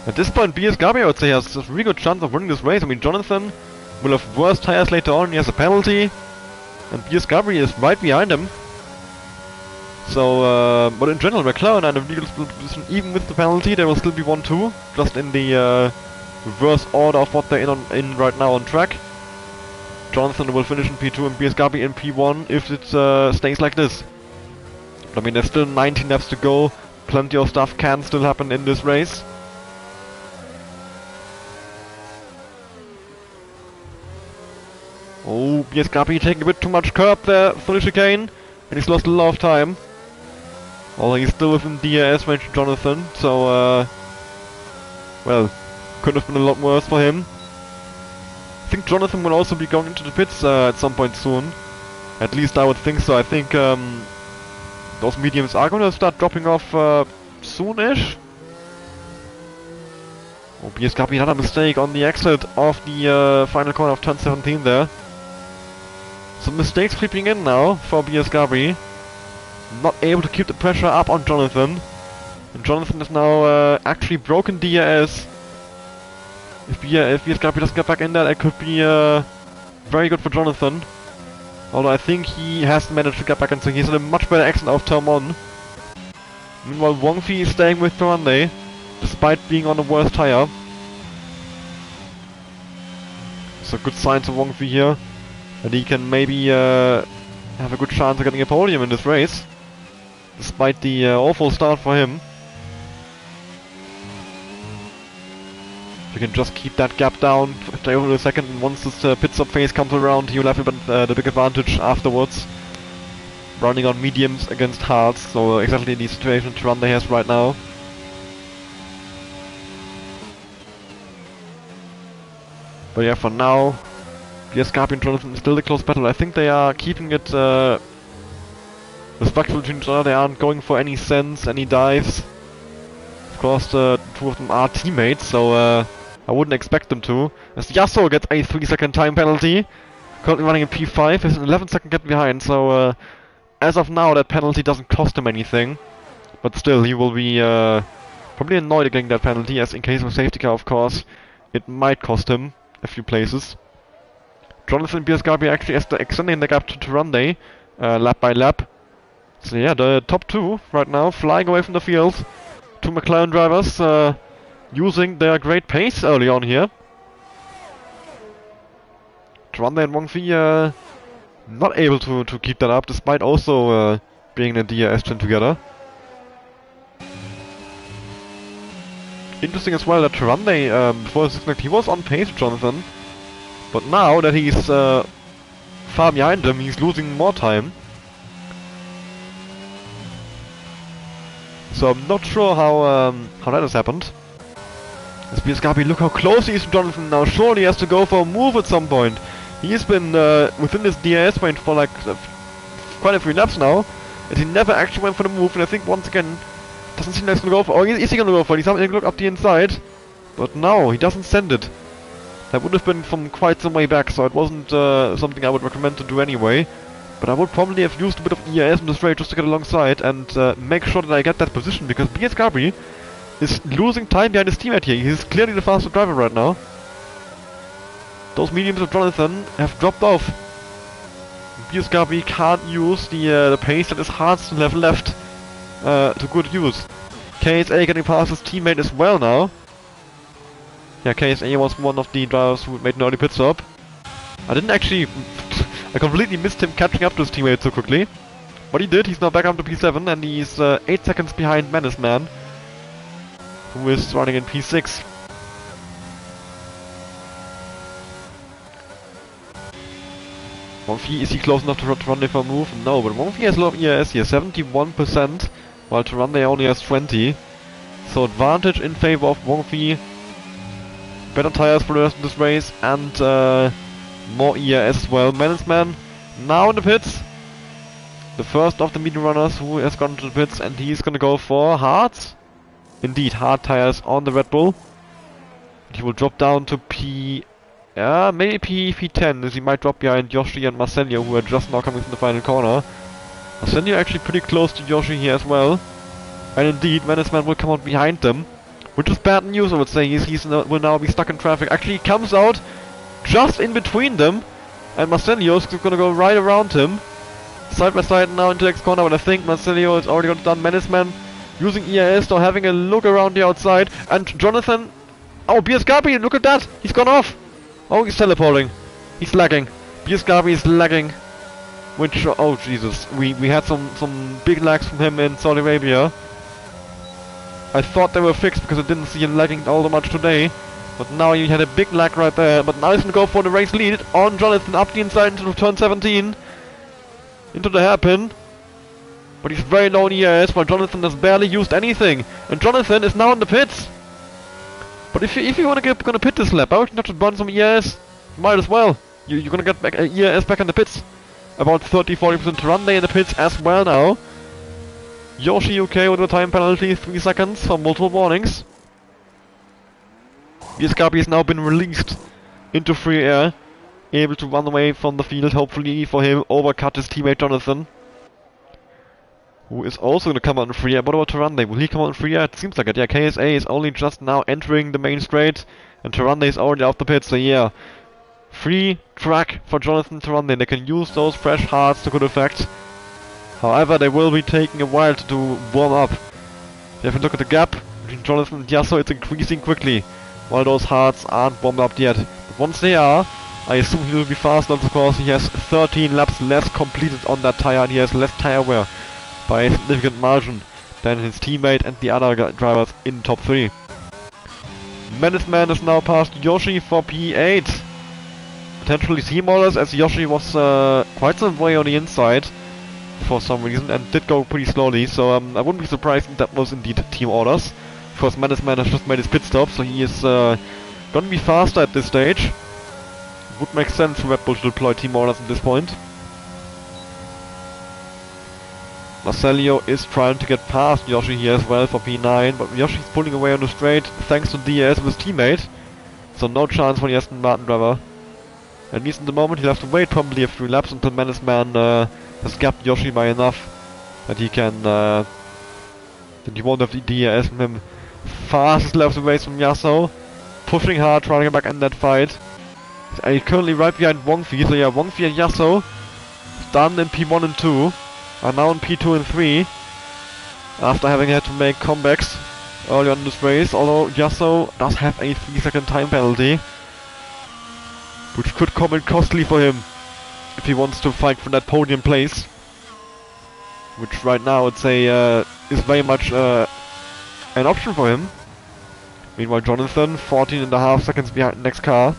At this point, BS Gabri, I would say, has a really good chance of winning this race. I mean, Jonathan will have worse tires later on. He has a penalty, and BS Gabri is right behind him. So, but in general, McLaren are in a really good position. Even with the penalty, there will still be 1-2, just in the reverse order of what they're in right now on track. Jonathan will finish in P2 and BS Gabri in P1 if it stays like this. But I mean, there's still 19 laps to go. Plenty of stuff can still happen in this race. Oh, BS Gabri taking a bit too much curb there for the chicane, and he's lost a lot of time. Although he's still within DRS range to Jonathan, so well, could have been a lot worse for him. I think Jonathan will also be going into the pits at some point soon. At least I would think so. I think those mediums are going to start dropping off soon-ish. Oh, BS Gabri had a mistake on the exit of the final corner of turn 17 there. Some mistakes creeping in now for BS Gabri. Not able to keep the pressure up on Jonathan. And Jonathan is now actually broken DRS. If BS Gabri doesn't get back in there, it could be very good for Jonathan. Although I think he has managed to get back in, so he's in a much better exit out of turn 1. Meanwhile, Wongfi is staying with Tyrande, despite being on the worst tire. So good signs for Wongfi here, that he can maybe have a good chance of getting a podium in this race, despite the awful start for him. You can just keep that gap down, stay over a second, and once this pit stop phase comes around, he'll have the big advantage afterwards. Running on mediums against hards, so exactly the situation Tyrande has right now. But yeah, for now, Scarpi and Jonathan is still a close battle. I think they are keeping it respectful between each other. They aren't going for any sends, any dives. Of course, the two of them are teammates, so I wouldn't expect them to. As Yasuo gets a 3-second time penalty, currently running in P5, is an 11-second gap behind, so as of now that penalty doesn't cost him anything. But still, he will be probably annoyed at getting that penalty, as in case of a safety car, of course, it might cost him a few places. Jonathan and Scarpi actually extending the gap to Tyrande, lap by lap. So yeah, the top two right now flying away from the field. Two McLaren drivers using their great pace early on here. Tyrande and Wong Fi not able to keep that up, despite also being in the DRS gen together. Interesting as well that Tyrande, before this disconnect, he was on pace with Jonathan, but now that he's far behind him, he's losing more time. So I'm not sure how that has happened. As Scarpi, look how close he is to Jonathan now. Surely he has to go for a move at some point. He's been within this DRS range for like quite a few laps now, and he never actually went for the move. And I think once again, doesn't seem like he's gonna go for. Oh, is he gonna go for it? He's having a look up the inside, but no, he doesn't send it. That would have been from quite some way back, so it wasn't something I would recommend to do anyway. But I would probably have used a bit of ERS in this race just to get alongside and make sure that I get that position, because Scarpi is losing time behind his teammate here. He's clearly the faster driver right now. Those mediums of Jonathan have dropped off. Scarpi can't use the pace that his hearts have left to good use. KSA getting past his teammate as well now. Yeah, KSA was one of the drivers who made an early pit stop. I didn't actually... I completely missed him catching up to his teammate so quickly. But he did, he's now back up to P7 and he's 8 seconds behind Menace Man, who is running in P6. Wong Fi, is he close enough to Tyrande for a move? No, but Wong Fi has a lot of ERS here, 71%, while Tyrande only has 20. So advantage in favor of Wong Fi. Better tires for the rest of this race, and more ERS as well. Menace Man now in the pits. The first of the medium runners who has gone to the pits, and he's gonna go for hards. Indeed, hard tires on the Red Bull. He will drop down to maybe P10, as he might drop behind Yoshi and Marcelio, who are just now coming from the final corner. Marcelio actually pretty close to Yoshi here as well. And indeed, Menace Man will come out behind them, which is bad news, I would say. He will now be stuck in traffic. Actually, he comes out just in between them, and Marcelio is gonna go right around him. Side by side now into the next corner, but I think Marcelio is already done. Menace Man using ERS, now having a look around the outside, and Jonathan... Oh, Scarpi, look at that! He's gone off! Oh, he's teleporting. He's lagging. Scarpi is lagging. Which, oh Jesus, we had some big lags from him in Saudi Arabia. I thought they were fixed because I didn't see him lagging all that much today. But now he had a big lag right there. But now he's gonna go for the race lead on Jonathan up the inside into turn 17. Into the hairpin. But he's very low in ERS, while Jonathan has barely used anything. And Jonathan is now in the pits. But if you gonna pit this lap, I would not to burn some ERS. You might as well. You're gonna get back ERS back in the pits. About 30-40% Tyrande in the pits as well now. Yoshi okay with the time penalty, 3 seconds for multiple warnings. Scarpi has now been released into free air, able to run away from the field, hopefully for him, overcut his teammate Jonathan, who is also going to come out in free air. What about Tyrande? Will he come out in free air? It seems like it. Yeah, KSA is only just now entering the main straight, and Tyrande is already out the pit, so yeah. Free track for Jonathan Tyrande. They can use those fresh hearts to good effect. However, they will be taking a while to warm up. If you have a look at the gap between Jonathan and Yasuo, it's increasing quickly, while those hearts aren't warmed up yet. But once they are, I assume he will be faster, of course. He has 13 laps less completed on that tire, and he has less tire wear by a significant margin than his teammate and the other drivers in top 3. Menace Man is now past Yoshi for P8. Potentially team orders, as Yoshi was quite some way on the inside for some reason and did go pretty slowly, so I wouldn't be surprised if that was indeed team orders. Of course, Menace Man has just made his pit stop, so he is gonna be faster at this stage. Would make sense for Red Bull to deploy team orders at this point. Marcelio is trying to get past Yoshi here as well for P9, but Yoshi's pulling away on the straight thanks to DRS with his teammate. So no chance for the Aston Martin driver. At least in the moment he'll have to wait probably a few laps until Menace Man has gapped Yoshi by enough that he can that he won't have the DRS from him. Fastest left away from Yasuo. Pushing hard, trying to get back in that fight. And he's currently right behind Wongfi, so yeah, Wongfi and Yasuo done in P1 and 2. Are now in P2 and 3. After having had to make comebacks early on in this race, although Yasuo does have a 3-second time penalty, which could come in costly for him if he wants to fight for that podium place. Which right now I'd say is very much an option for him. Meanwhile Jonathan, 14.5 seconds behind the next car,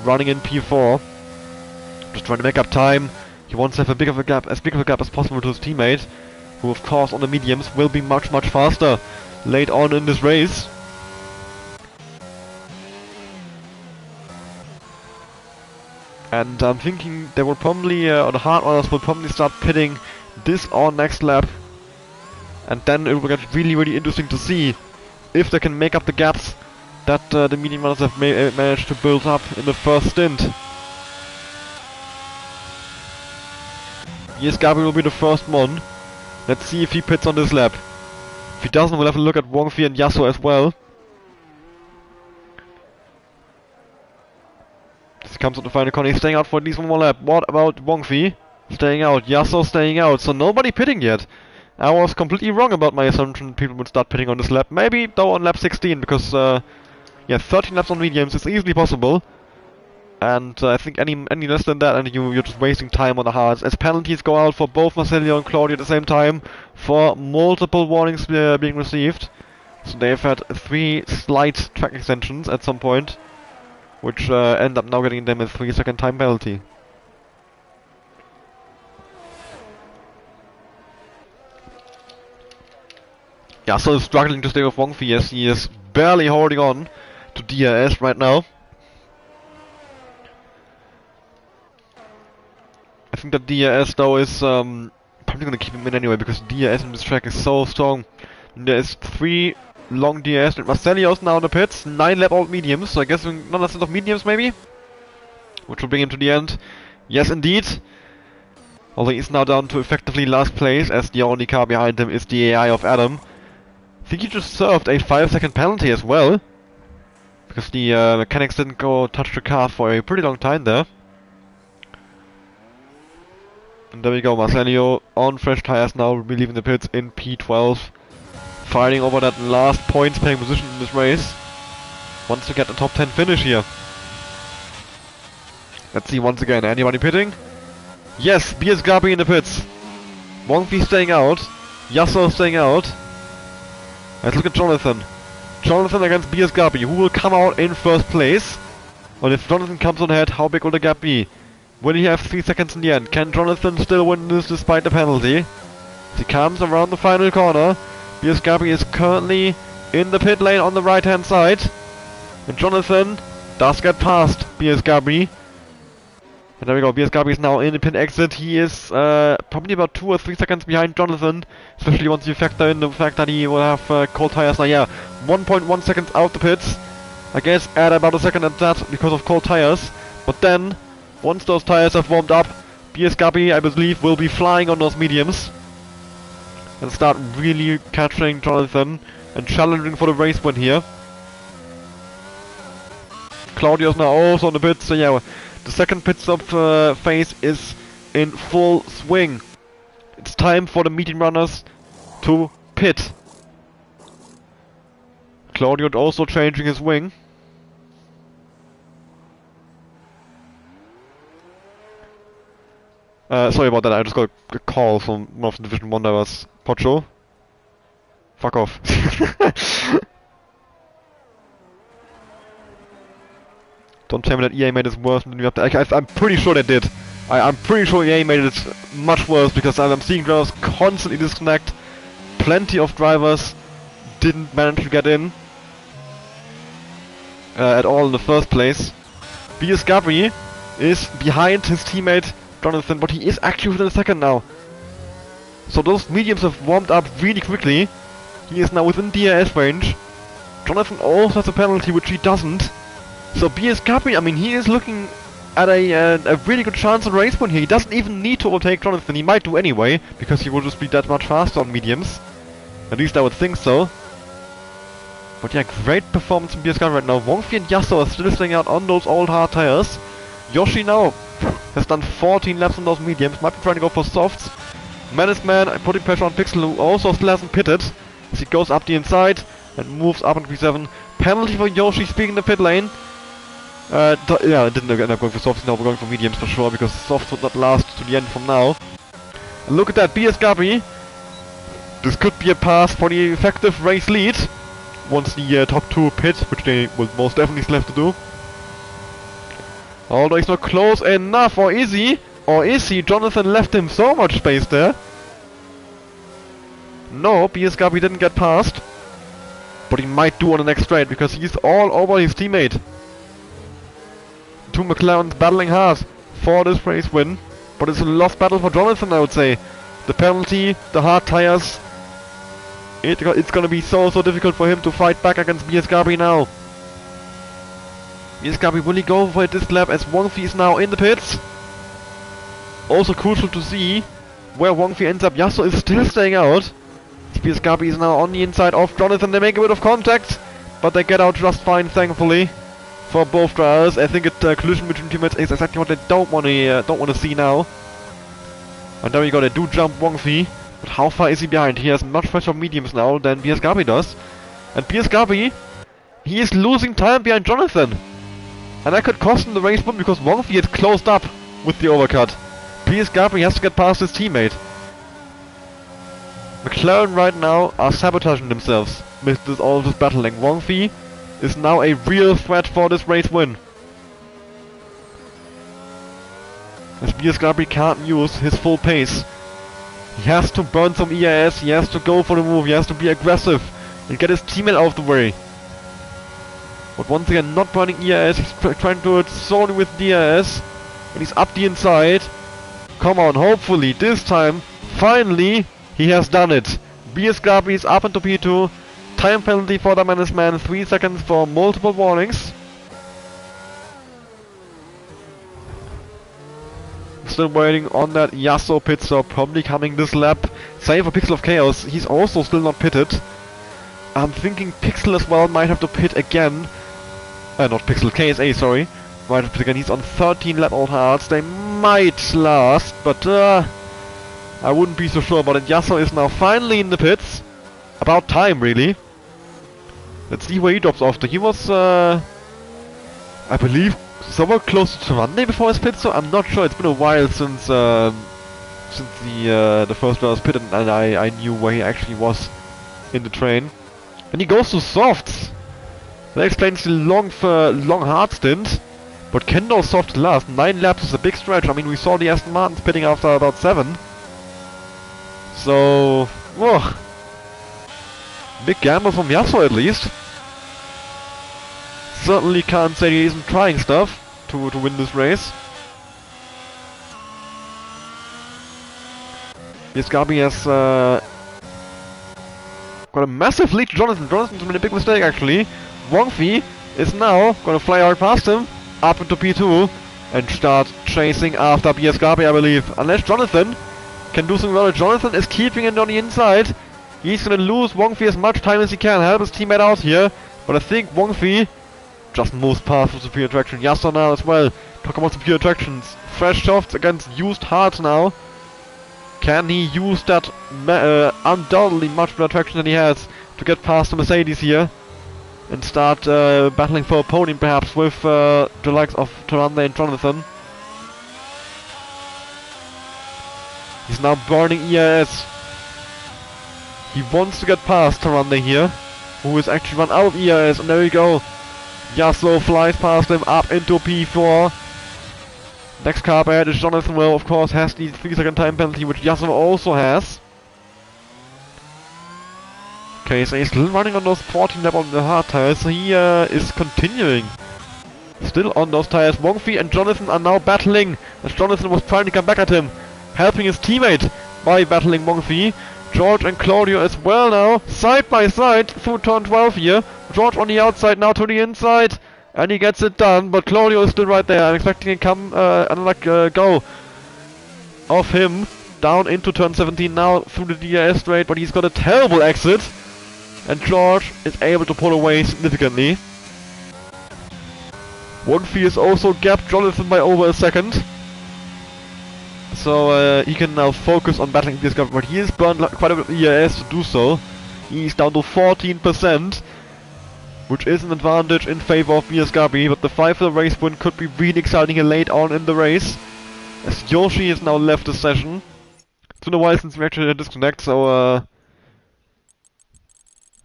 running in P4. Just trying to make up time. He wants to have as big of a gap as possible to his teammate, who of course on the mediums will be much faster late on in this race. And I'm thinking they will probably, or the hard runners will probably start pitting this or next lap. And then it will get really interesting to see if they can make up the gaps that the medium runners have managed to build up in the first stint. Yes, Gabriel will be the first one. Let's see if he pits on this lap. If he doesn't, we'll have a look at Wongfi and Yasuo as well. This comes on the final corner. He's staying out for at least one more lap. What about Wongfi? Staying out. Yasuo staying out. So nobody pitting yet. I was completely wrong about my assumption people would start pitting on this lap. Maybe though on lap 16 because yeah, 13 laps on mediums is easily possible. And I think any less than that and you're just wasting time on the hards, as penalties go out for both Marcelio and Claudio at the same time for multiple warnings being received. So they've had 3 slight track extensions at some point, which end up now getting them a 3-second time penalty. Yeah, so struggling to stay with Wongfi as he is barely holding on to DRS right now. I think that DRS though is probably gonna keep him in anyway because DRS in this track is so strong. And there is 3 long DRS and Marcelio's now in the pits, 9 lap old mediums, so I guess another set of mediums maybe? Which will bring him to the end. Yes indeed. Although he's now down to effectively last place as the only car behind him is the AI of Adam. I think he just served a 5-second penalty as well. Because the mechanics didn't go touch the car for a pretty long time there. And there we go, Marcelio on fresh tires now, leaving the pits in P12. Fighting over that last points paying position in this race. Wants to get the top 10 finish here. Let's see once again, anybody pitting? Yes, BS Gabi in the pits. Wongfi staying out. Yasuo staying out. Let's look at Jonathan. Jonathan against BS Gabi. Who will come out in first place? And if Jonathan comes on ahead, how big will the gap be? Will he have 3 seconds in the end? Can Jonathan still win this despite the penalty? As he comes around the final corner, BS Gabi is currently in the pit lane on the right hand side. And Jonathan does get past BS Gabi. And there we go, BS Gabi is now in the pit exit. He is probably about 2 or 3 seconds behind Jonathan. Especially once you factor in the fact that he will have cold tires now. Yeah, 1.1 seconds out the pits. I guess add about a second at that because of cold tires. But then, once those tires have warmed up, BS Gabi, I believe, will be flying on those mediums. And start really catching Jonathan and challenging for the race win here. Claudio's now also on the pits, so yeah, the second pit stop phase is in full swing. It's time for the medium runners to pit. Claudio also changing his wing. Sorry about that, I just got a call from one of the Division 1 drivers. Pocho? Fuck off. Don't tell me that EA made it worse than you have to. I'm pretty sure they did. I'm pretty sure EA made it much worse because I'm seeing drivers constantly disconnect. Plenty of drivers didn't manage to get in at all in the first place. BS Gabi is behind his teammate Jonathan, but he is actually within a second now. So those mediums have warmed up really quickly. He is now within DRS range. Jonathan also has a penalty, which he doesn't. So BSKB, I mean, he is looking at a really good chance on race point here. He doesn't even need to overtake Jonathan. He might do anyway, because he will just be that much faster on mediums. At least I would think so. But yeah, great performance from BSKB right now. Wongfi and Yasuo are still staying out on those old hard tires. Yoshi now has done 14 laps on those mediums. Might be trying to go for softs. Menace Man putting pressure on Pixel, who also still hasn't pitted. As he goes up the inside and moves up on P7. Penalty for Yoshi speaking the pit lane. Yeah, it didn't end up going for softs. Now we're going for mediums for sure, because softs would not last to the end from now. And look at that, BSKB. This could be a pass for the effective race lead. Once the top 2 pit, which they will most definitely still have to do. Although he's not close enough, or is he? Or is he? Jonathan left him so much space there. No, BSKB didn't get past. But he might do on the next straight, because he's all over his teammate. Two McLarens battling hard for this race win. But it's a lost battle for Jonathan, I would say. The penalty, the hard tires. It's gonna be so difficult for him to fight back against BSKB now. BSKB will he go for it this lap, as Wongfi is now in the pits. Also crucial to see where Wongfi ends up. Yasuo is still staying out. BSKB is now on the inside of Jonathan. They make a bit of contact, but they get out just fine, thankfully, for both drivers. I think a collision between teammates is exactly what they don't want to see now. And there we go. They do jump Wongfi. But how far is he behind? He has much better mediums now than BSKB does. And BSKB, he is losing time behind Jonathan. And that could cost him the race win, because Wongfi had closed up with the overcut. BSKB has to get past his teammate. McLaren right now are sabotaging themselves with all this battling. Wongfi is now a real threat for this race win. As BSKB can't use his full pace. He has to burn some EIS, he has to go for the move, he has to be aggressive and get his teammate out of the way. But once again, not burning EIS, he's trying to do it solely with DRS. And he's up the inside. Come on, hopefully, this time, finally, he has done it. BSKB is up into P2. Time penalty for the Menace Man, 3 seconds for multiple warnings. Still waiting on that Yasuo pit stop, probably coming this lap. Same for Pixel of Chaos, he's also still not pitted. I'm thinking Pixel as well might have to pit again. Not Pixel, KSA, sorry. Might have to pit again, he's on 13 lap old hards. They might last, but I wouldn't be so sure about it. Yasuo is now finally in the pits. About time, really. Let's see where he drops off to. He was, I believe, somewhere close to Monday before his pit, so I'm not sure. It's been a while since the first driver was pitted, and I knew where he actually was in the train. And he goes to softs. That explains the long hard stint. But can those softs last? 9 laps is a big stretch. I mean, we saw the Aston Martins pitting after about 7. So, whoa. Big gamble from Yasuo at least. Certainly can't say he isn't trying stuff to win this race. BSKB has got a massive lead to Jonathan. Jonathan's made a big mistake actually. Wongfi is now gonna fly out past him, up into P2, and start chasing after BSKB, I believe. Unless Jonathan can do something about it. Jonathan is keeping it on the inside. He's gonna lose Wongfi as much time as he can, help his teammate out here. But I think Wongfi just moves past with superior traction. Yasuo now as well. Talk about superior tractions. Fresh softs against used hards now. Can he use that undoubtedly much better traction than he has to get past the Mercedes here? And start battling for a podium perhaps with the likes of Tyrande and Jonathan. He's now burning EIS. He wants to get past Tyrande here, who is actually run out of EIS, and there we go. Yasuo flies past him up into P4. Next car ahead is Jonathan, well, of course, has the 3-second time penalty, which Yasuo also has. Okay, so he's still running on those 14 lap on the hard tires, so he is continuing Still on those tires. Wongfi and Jonathan are now battling, as Jonathan was trying to come back at him, helping his teammate by battling Wongfi. George and Claudio as well now, side by side through turn 12 here. George on the outside now to the inside, and he gets it done, but Claudio is still right there. I'm expecting a go of him down into turn 17 now through the DRS straight, but he's got a terrible exit, and George is able to pull away significantly. Wongfi is also gapped Jonathan by over a second, so he can now focus on battling this guy, but he has burned quite a bit of ERS to do so. He's down to 14%, which is an advantage in favor of BSGB, but the fight for the race win could be really exciting here late on in the race, as Yoshi has now left the session. It's been a while since we actually had a disconnect, so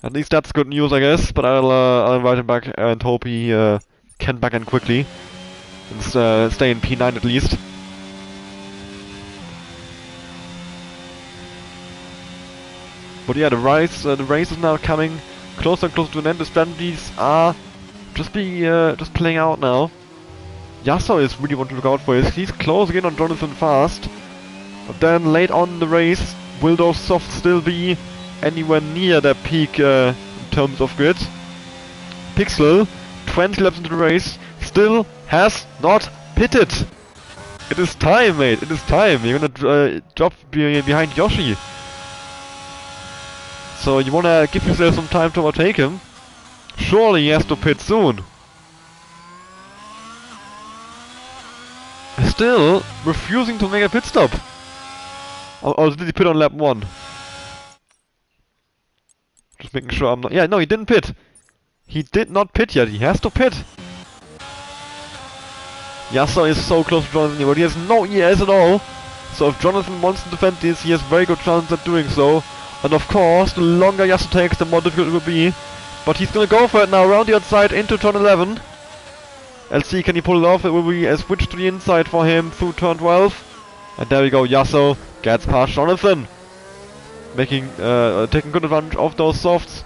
at least that's good news, I guess, but I'll invite him back and hope he can back in quickly and stay in P9 at least. But yeah, the race is now coming closer and closer to an end. The strategies are just playing out now. Yasuo is really wanting to look out for this. He's closing in on Jonathan fast. But then late on in the race, will those softs still be anywhere near their peak in terms of grid? Pixel, 20 laps into the race, still has not pitted. It is time, mate. It is time. You're gonna drop behind Yoshi. So you wanna give yourself some time to overtake him. Surely he has to pit soon. Still refusing to make a pit stop. Or did he pit on lap 1? Just making sure I'm not... Yeah, no, he didn't pit. He did not pit yet. He has to pit. Yasuo is so close to Jonathan, but he has no ES at all. So if Jonathan wants to defend this, he has very good chance at doing so. And of course, the longer Yasuo takes, the more difficult it will be. But he's gonna go for it now, around the outside into turn 11. Let's see, can he pull it off? It will be a switch to the inside for him through turn 12. And there we go, Yasuo gets past Jonathan. Taking good advantage of those softs.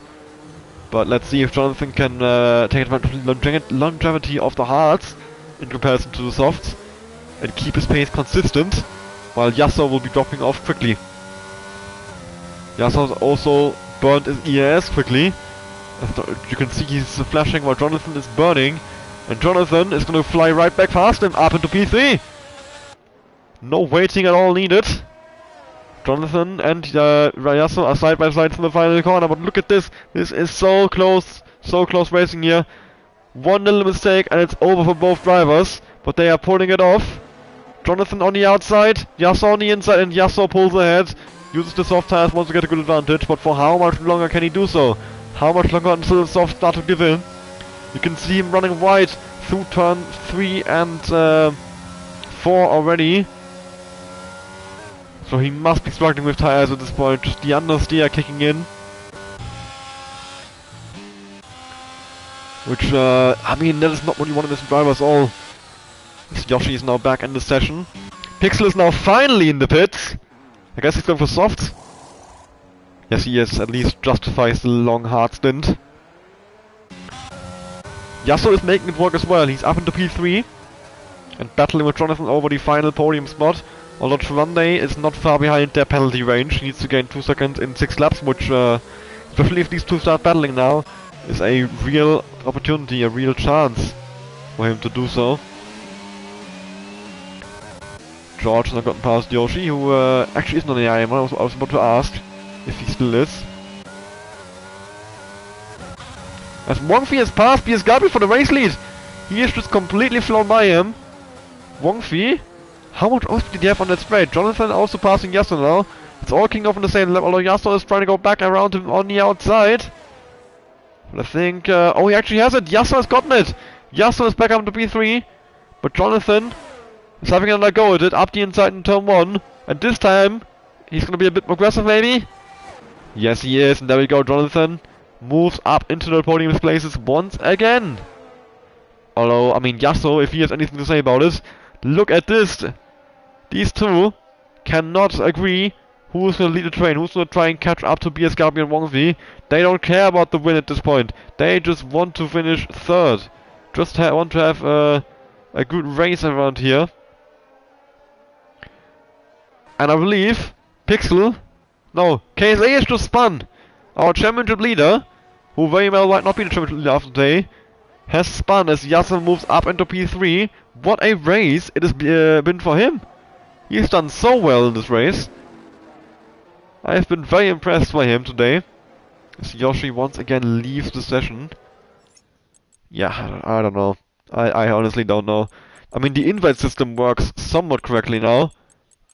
But let's see if Jonathan can take advantage of the longevity of the hards in comparison to the softs. And keep his pace consistent, while Yasuo will be dropping off quickly. Yasuo's also burned his EAS quickly. As you can see, he's flashing while Jonathan is burning. And Jonathan is going to fly right back past him, up into P3. No waiting at all needed. Jonathan and Yasuo are side by side in the final corner, but look at this. This is so close racing here. One little mistake and it's over for both drivers, but they are pulling it off. Jonathan on the outside, Yasuo on the inside, and Yasuo pulls ahead. Uses the soft tires, wants to get a good advantage, but for how much longer can he do so? How much longer until the soft start to give in? You can see him running wide through turn 3 and 4 already. So he must be struggling with tires at this point. Just the understeer kicking in. Which, I mean, that is not what you want in this drivers all. This Yoshi is now back in the session. Pixel is now finally in the pits. I guess he's going for soft. Yes, he is. At least justifies the long hard stint. Yasuo is making it work as well. He's up into P3 and battling with Jonathan over the final podium spot. Although Trevande is not far behind their penalty range. He needs to gain 2 seconds in 6 laps, which, especially if these two start battling now, is a real opportunity, a real chance for him to do so. George has now gotten past Yoshi, who actually isn't on the IM. I was about to ask if he still is. As Wongfi has passed BSGB for the race lead. He is just completely flown by him. Wongfi? How much OSP did he have on that straight? Jonathan also passing Yasuo now. It's all kicking off on the same lap, although Yasuo is trying to go back around him on the outside. But I think... oh, he actually has it! Yasuo has gotten it! Yasuo is back up to P3. But Jonathan is having another go at it, up the inside in turn 1. And this time, he's gonna be a bit more aggressive maybe? Yes, he is, and there we go, Jonathan moves up into the podium places once again. Although, I mean, Yasuo, if he has anything to say about it, look at this. These two cannot agree who's going to lead the train, who's going to try and catch up to BSGB and Wongfi. They don't care about the win at this point. They just want to finish third. just want to have a good race around here. And I believe Pixel, no, KSA has just spun. Our championship leader, who very well might not be the championship leader after today, has spun as Yasser moves up into P3. What a race it has been for him. He's done so well in this race. I have been very impressed by him today. As Yoshi once again leaves the session. Yeah, I don't know. I honestly don't know. I mean, the invite system works somewhat correctly now.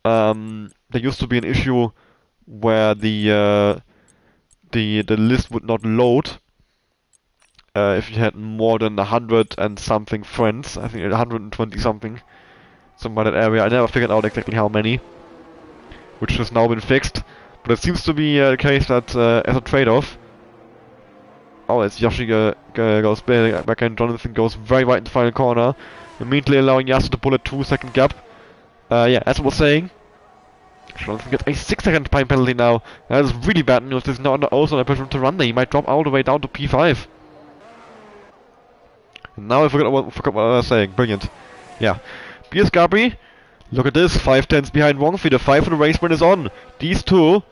There used to be an issue where the list would not load if you had more than 100 and something friends. I think 120 something, somewhere in that area. I never figured out exactly how many, which has now been fixed. But it seems to be the case that as a trade-off. Oh, it's Yoshi goes back and Jonathan goes very right in the final corner, immediately allowing Yasser to pull a 2-second gap. Yeah, as I was saying, Jonathan gets a 6-second time penalty now. That is really bad news. There's no also no pressure to run there. He might drop all the way down to P5. And now I forgot what I was saying. Brilliant. Yeah. BS Gabri, look at this. 5 tenths behind Wongfi. The 5 for the race win is on. These two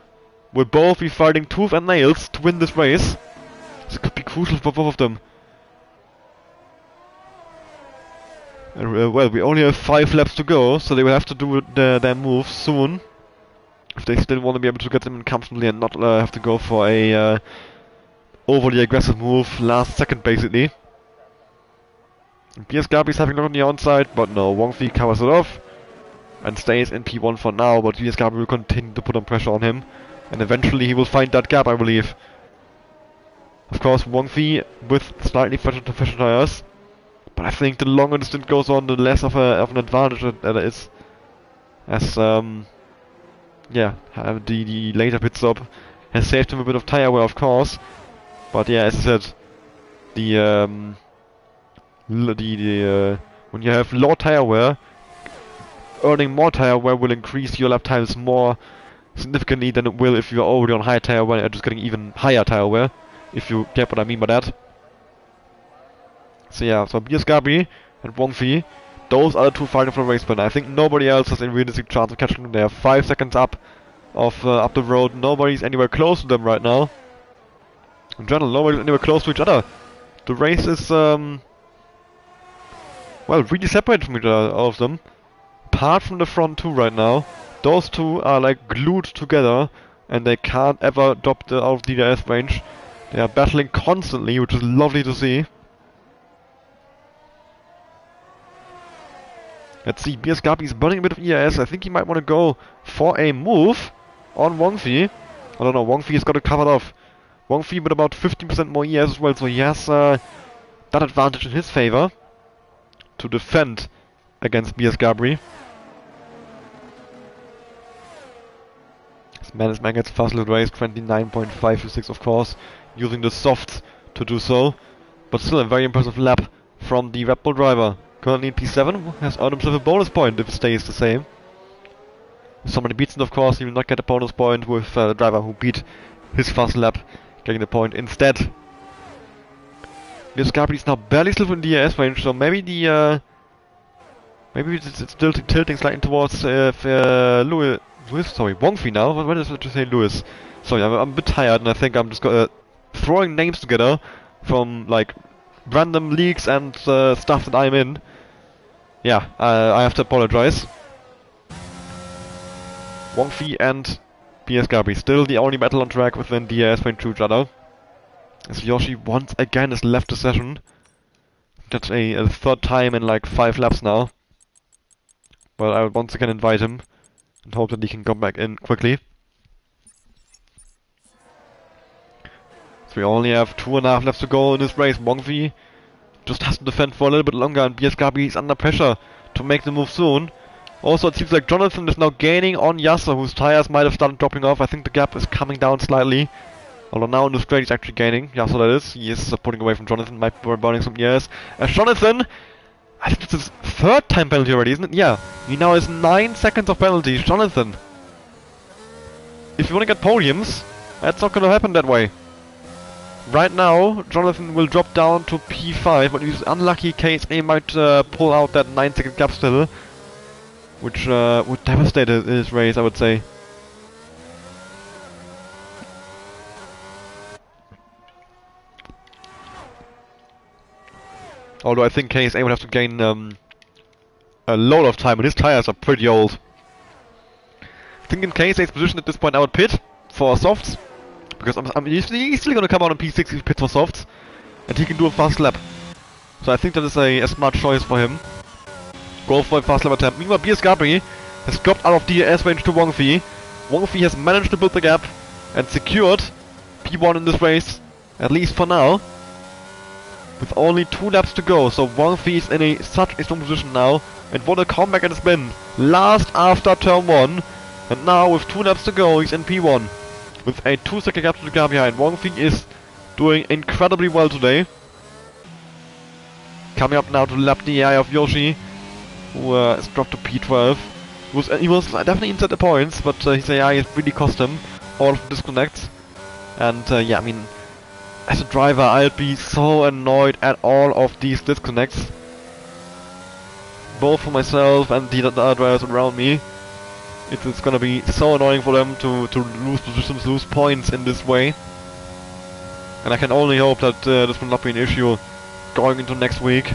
will both be fighting tooth and nails to win this race. This could be crucial for both of them. And, well, we only have 5 laps to go, so they will have to do their moves soon. If they still want to be able to get them in comfortably and not have to go for a overly aggressive move last second, basically. BS Gabi is having a look on the outside, but no, Wongfi covers it off and stays in P1 for now, but BS Gabi will continue to put on pressure on him, and eventually he will find that gap, I believe. Of course, Wongfi with slightly better tires, but I think the longer the stint goes on, the less of an advantage that it is. As yeah, the later pit stop has saved him a bit of tire wear, of course. But yeah, as I said, when you have low tire wear, earning more tire wear will increase your lap times more significantly than it will if you're already on high tire wear and just getting even higher tire wear. If you get what I mean by that. So yeah, so BS Gabi and Wongfi, those are the two fighting for the race win. I think nobody else has a realistic chance of catching them. They are 5 seconds up the road. Nobody's anywhere close to them right now. In general, nobody's anywhere close to each other. The race is well, really separated from each other, all of them. Apart from the front two right now, those two are like glued together, and they can't ever drop out of DRS range. They are battling constantly, which is lovely to see. Let's see, BS Gabi is burning a bit of ERS. I think he might want to go for a move on Wongfi. I don't know, Wongfi has got it covered off. Wongfi with about 15% more ERS as well, so he has that advantage in his favor to defend against BS Gabri. This man gets fast little race, 29.526 of course, using the softs to do so. But still a very impressive lap from the Red Bull driver. Currently in P7, has earned himself a bonus point if it stays the same. If somebody beats him, of course, he will not get a bonus point, with the driver who beat his fast lap getting the point instead. This Gabri is now barely still in the DRS range, so maybe the maybe it's still tilting slightly towards Wongfi now. What is it to say, Lewis? Sorry, I'm a bit tired, and I think I'm just throwing names together from like random leagues and stuff that I'm in. Yeah, I have to apologize. Wongfi and BS Gabri still the only battle on track within DRS range to each other. As Yoshi once again has left the session. That's a third time in like 5 laps now. But I will once again invite him and hope that he can come back in quickly. So we only have 2.5 laps to go in this race. Wongfi just has to defend for a little bit longer, and BS Gabi is under pressure to make the move soon. Also, it seems like Jonathan is now gaining on Yasser, whose tires might have started dropping off. I think the gap is coming down slightly. Although now in the straight he's actually gaining. Yasser, that is. He is pulling away from Jonathan, might be burning some years. As Jonathan, I think it's his 3rd time penalty already, isn't it? Yeah. He now has 9 seconds of penalty. Jonathan, if you want to get podiums, that's not going to happen that way. Right now, Jonathan will drop down to P5, but he's unlucky KSA might pull out that 9-second gap still, which would devastate his race, I would say. Although I think KSA would have to gain a lot of time, and his tires are pretty old. I think in KSA's position at this point I would pit for softs, because he's still gonna come out on P6 if he pits for softs, and he can do a fast lap. So I think that is a smart choice for him. Go for a fast lap attempt. Meanwhile, BS Gabri has dropped out of DRS range to Wang Fi. Wang Fi has managed to build the gap and secured P1 in this race, at least for now, with only 2 laps to go. So Wang Fi is in such a strong position now, and what a comeback it has been. Last after turn 1, and now with 2 laps to go, he's in P1 with a 2-second gap to the car behind. Wang Fi is doing incredibly well today. Coming up now to lap the AI of Yoshi, who is dropped to P12. He was definitely inside the points, but his AI has really cost him all of the disconnects. And yeah, I mean, as a driver, I'll be so annoyed at all of these disconnects, both for myself and the other drivers around me. It's gonna be so annoying for them to lose positions, lose points in this way. And I can only hope that this will not be an issue going into next week.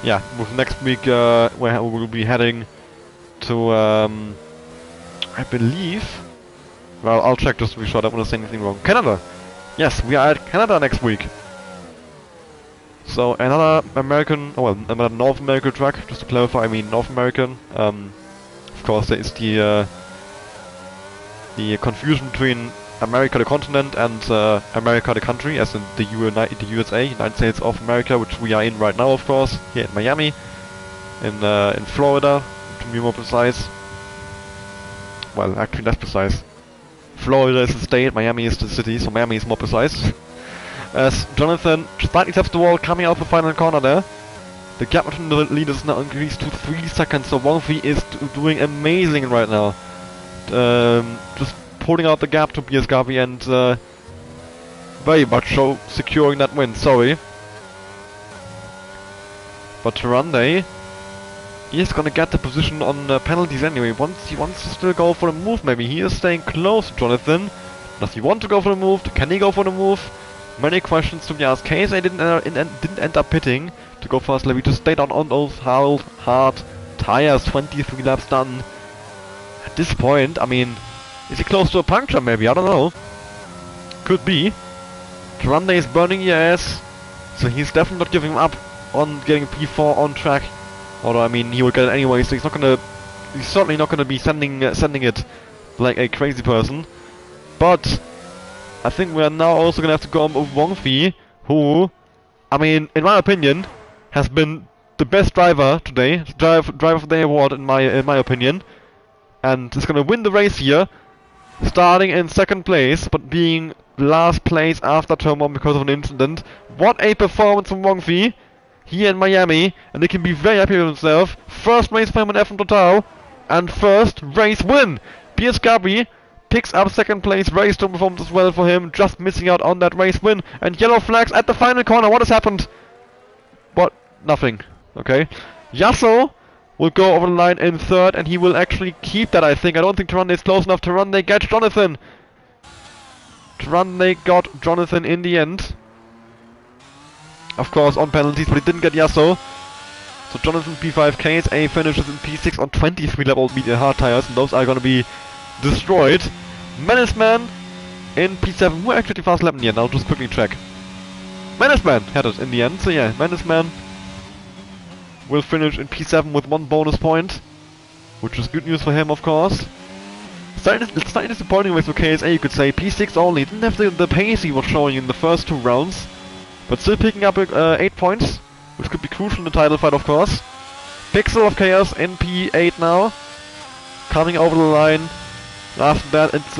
Yeah, with next week where we will be heading to, I believe, well, I'll check just to be sure I don't want to say anything wrong. Canada! Yes, we are at Canada next week. So another American, oh well, another North American track, just to clarify, I mean North American. Of course there is the confusion between America the continent and America the country, as in the USA, United States of America, which we are in right now, of course, here in Miami, in Florida, to be more precise. Well, actually less precise. Florida is the state, Miami is the city, so Miami is more precise. As Jonathan slightly taps the wall, coming out the final corner there. The gap between the leaders is now increased to 3 seconds, so Wang Fi is doing amazing right now. Just pulling out the gap to BS Gavi and very much so securing that win, sorry. But Tarande, he is gonna get the position on penalties anyway. He wants to still go for the move, maybe. He is staying close to Jonathan. Does he want to go for the move? Can he go for the move? Many questions to be asked. KSA didn't end up pitting to go fast lap. He just stayed on those hard tires, 23 laps done. At this point, I mean, is he close to a puncture maybe? I don't know. Could be. Tarande is burning ES, so he's definitely not giving up on getting P4 on track. Although, I mean, he will get it anyway, so he's certainly not gonna be sending it like a crazy person. But I think we are now also gonna have to go on with Wang Fi, who, I mean, in my opinion, has been the best driver today, driver of the day award in my opinion, and is gonna win the race here, starting in 2nd place, but being last place after turn 1 because of an incident. What a performance from Wang Fi here in Miami, and he can be very happy with himself. First race for him in F1 Total, and first race win! BS Gabri picks up 2nd place, very strong performance as well for him, just missing out on that race win. And yellow flags at the final corner, what has happened? What? Nothing. Okay. Yasso will go over the line in 3rd, and he will actually keep that, I think. I don't think Tarande is close enough. Tarande gets Jonathan! Tarande got Jonathan in the end. Of course, on penalties, but he didn't get Yasso. So Jonathan P5, KSA finishes in P6 on 23 lap old medium hard tires, and those are gonna be destroyed. Menace Man in P7, who actually fast lap in the end, I'll just quickly check. Menace Man had it in the end, so yeah, Menace Man will finish in P7 with 1 bonus point, which is good news for him, of course. Slightly disappointing with KSA, you could say. P6 only, didn't have the pace he was showing in the first 2 rounds, but still picking up 8 points, which could be crucial in the title fight, of course. Pixel of Chaos in P8 now, coming over the line. After that, it's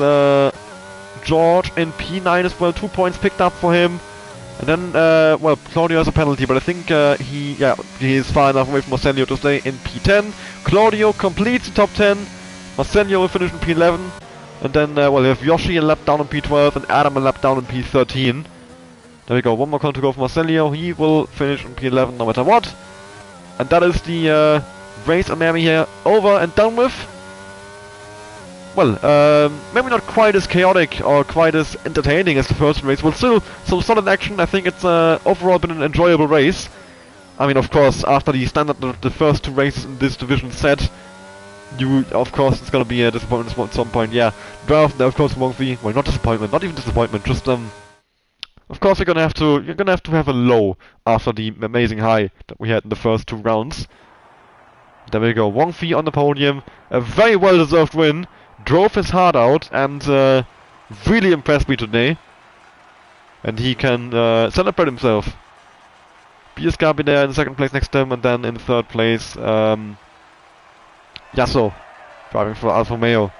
George in P9 as well. 2 points picked up for him. And then, well, Claudio has a penalty, but I think he is far enough away from Marcelio to stay in P10. Claudio completes the top 10. Marcelio will finish in P11. And then, well, you have Yoshi a lap down in P12 and Adam a lap down in P13. There we go, one more corner to go for Marcelio. He will finish in P11 no matter what. And that is the race on Miami here over and done with. Well, maybe not quite as chaotic or quite as entertaining as the first race, but still some solid action. I think it's overall been an enjoyable race. I mean, of course, after the standard the first two races in this division set, of course, it's gonna be a disappointment at some point. Yeah, draft there, of course, won't be. Well, not disappointment, not even disappointment. Just of course, you're gonna have to have a low after the amazing high that we had in the first two rounds. There we go, Wong Fei on the podium, a very well-deserved win. Drove his heart out and really impressed me today. And he can celebrate himself. Piers Gabi there in second place next to him, and then in third place, Yasso, driving for Alfa Romeo.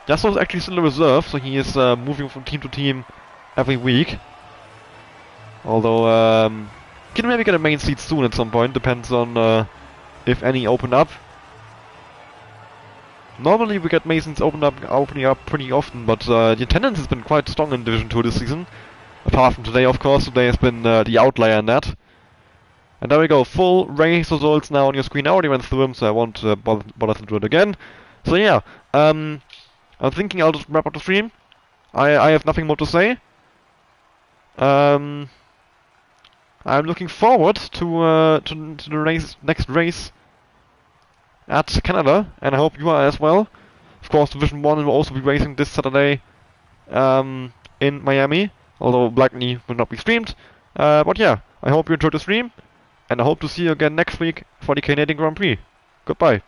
Yasso is actually still a reserve, so he is moving from team to team every week. Although, can maybe get a main seat soon at some point, depends on if any open up. Normally we get Masons opening up pretty often, but the attendance has been quite strong in Division 2 this season. Apart from today, of course. Today has been the outlier in that. And there we go, full race results now on your screen. I already went through them, so I won't bother to do it again. So yeah, I'm thinking I'll just wrap up the stream. I have nothing more to say. I'm looking forward to the next race at Canada, and I hope you are as well. Of course, Division 1 will also be racing this Saturday in Miami, although likely will not be streamed. But yeah, I hope you enjoyed the stream, and I hope to see you again next week for the Canadian Grand Prix. Goodbye.